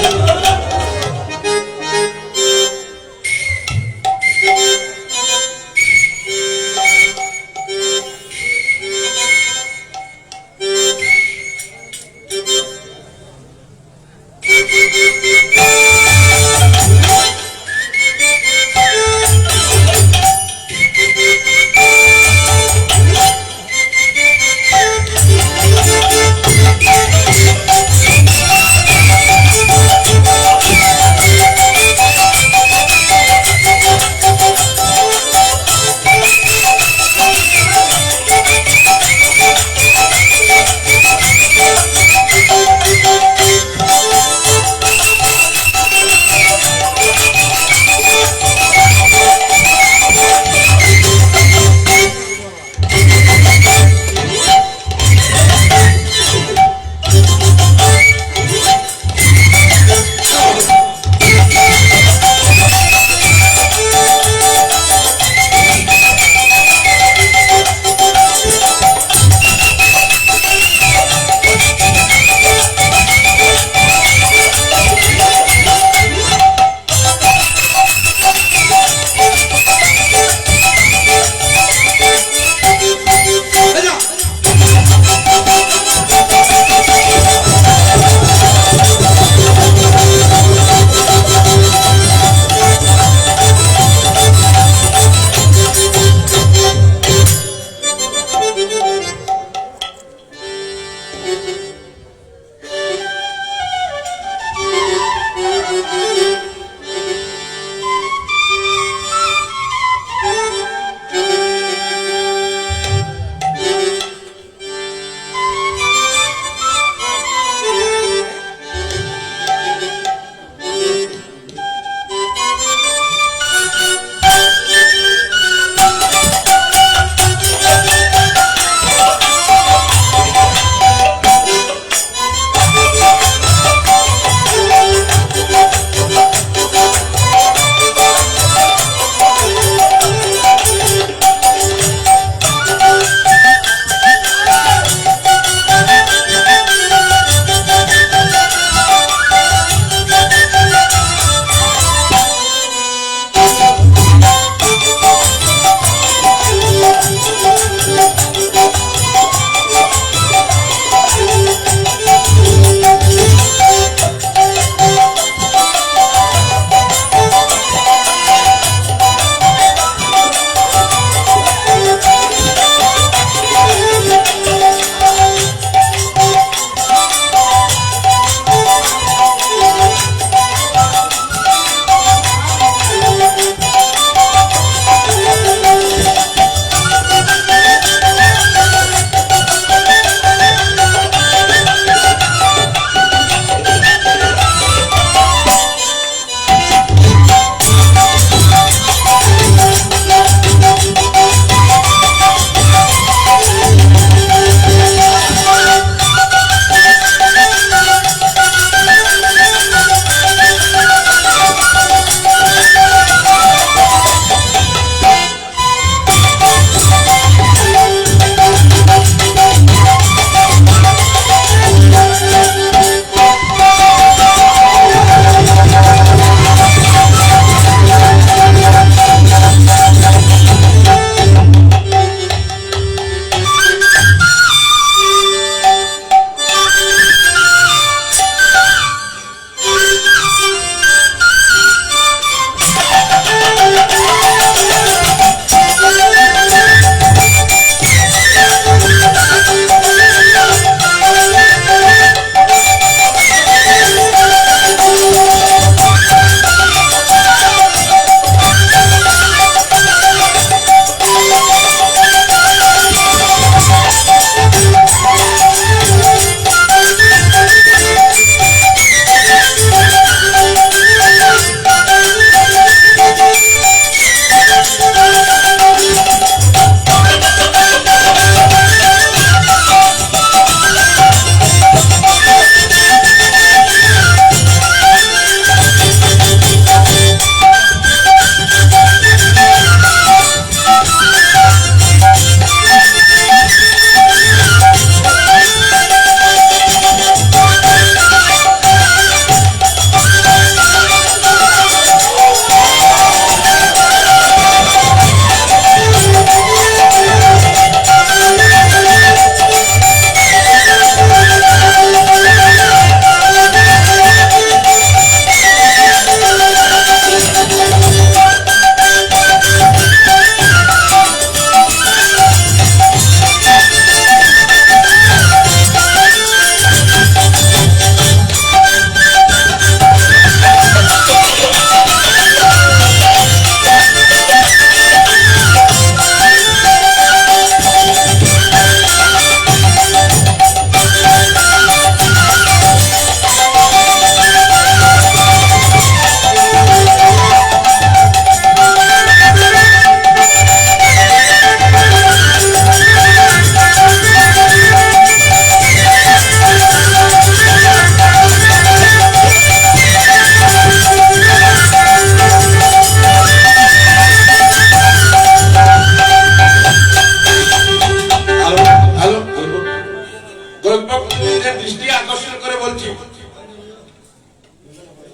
Thank you.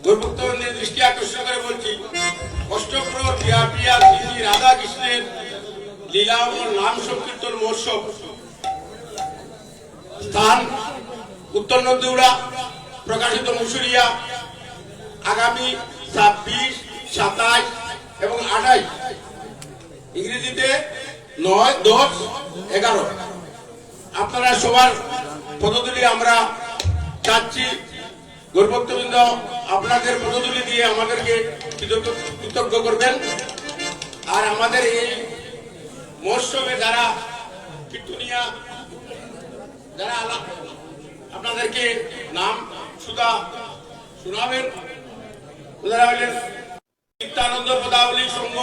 গৌরভক্তবৃন্দের দৃষ্টি আকর্ষণ করে বলছি, অষ্টপ্রহর প্রিয়া প্রিয়া শ্রী রাধা কৃষ্ণের লীলা ও নাম সংকীর্তন মহোৎসব স্থান উত্তর নন্দীউড়া, প্রকাশিত মুসুরিয়া। আগামী 26, 27 এবং 28, ইংরেজিতে 9, 10, 11 আপনারা সবার পদতুলি আমরা চাচ্ছি। গৌরভক্তবৃন্দ আপনাদের পদতুলি দিয়ে আমাদেরকে কৃতজ্ঞ করবেন। আর আমাদের এই মহোৎসবে যারা কীর্তনিয়া, যারা আপনাদেরকে নাম সুদা শোনাবেন, ওনারা হলেন নিত্যানন্দ পদাবলী সংঘ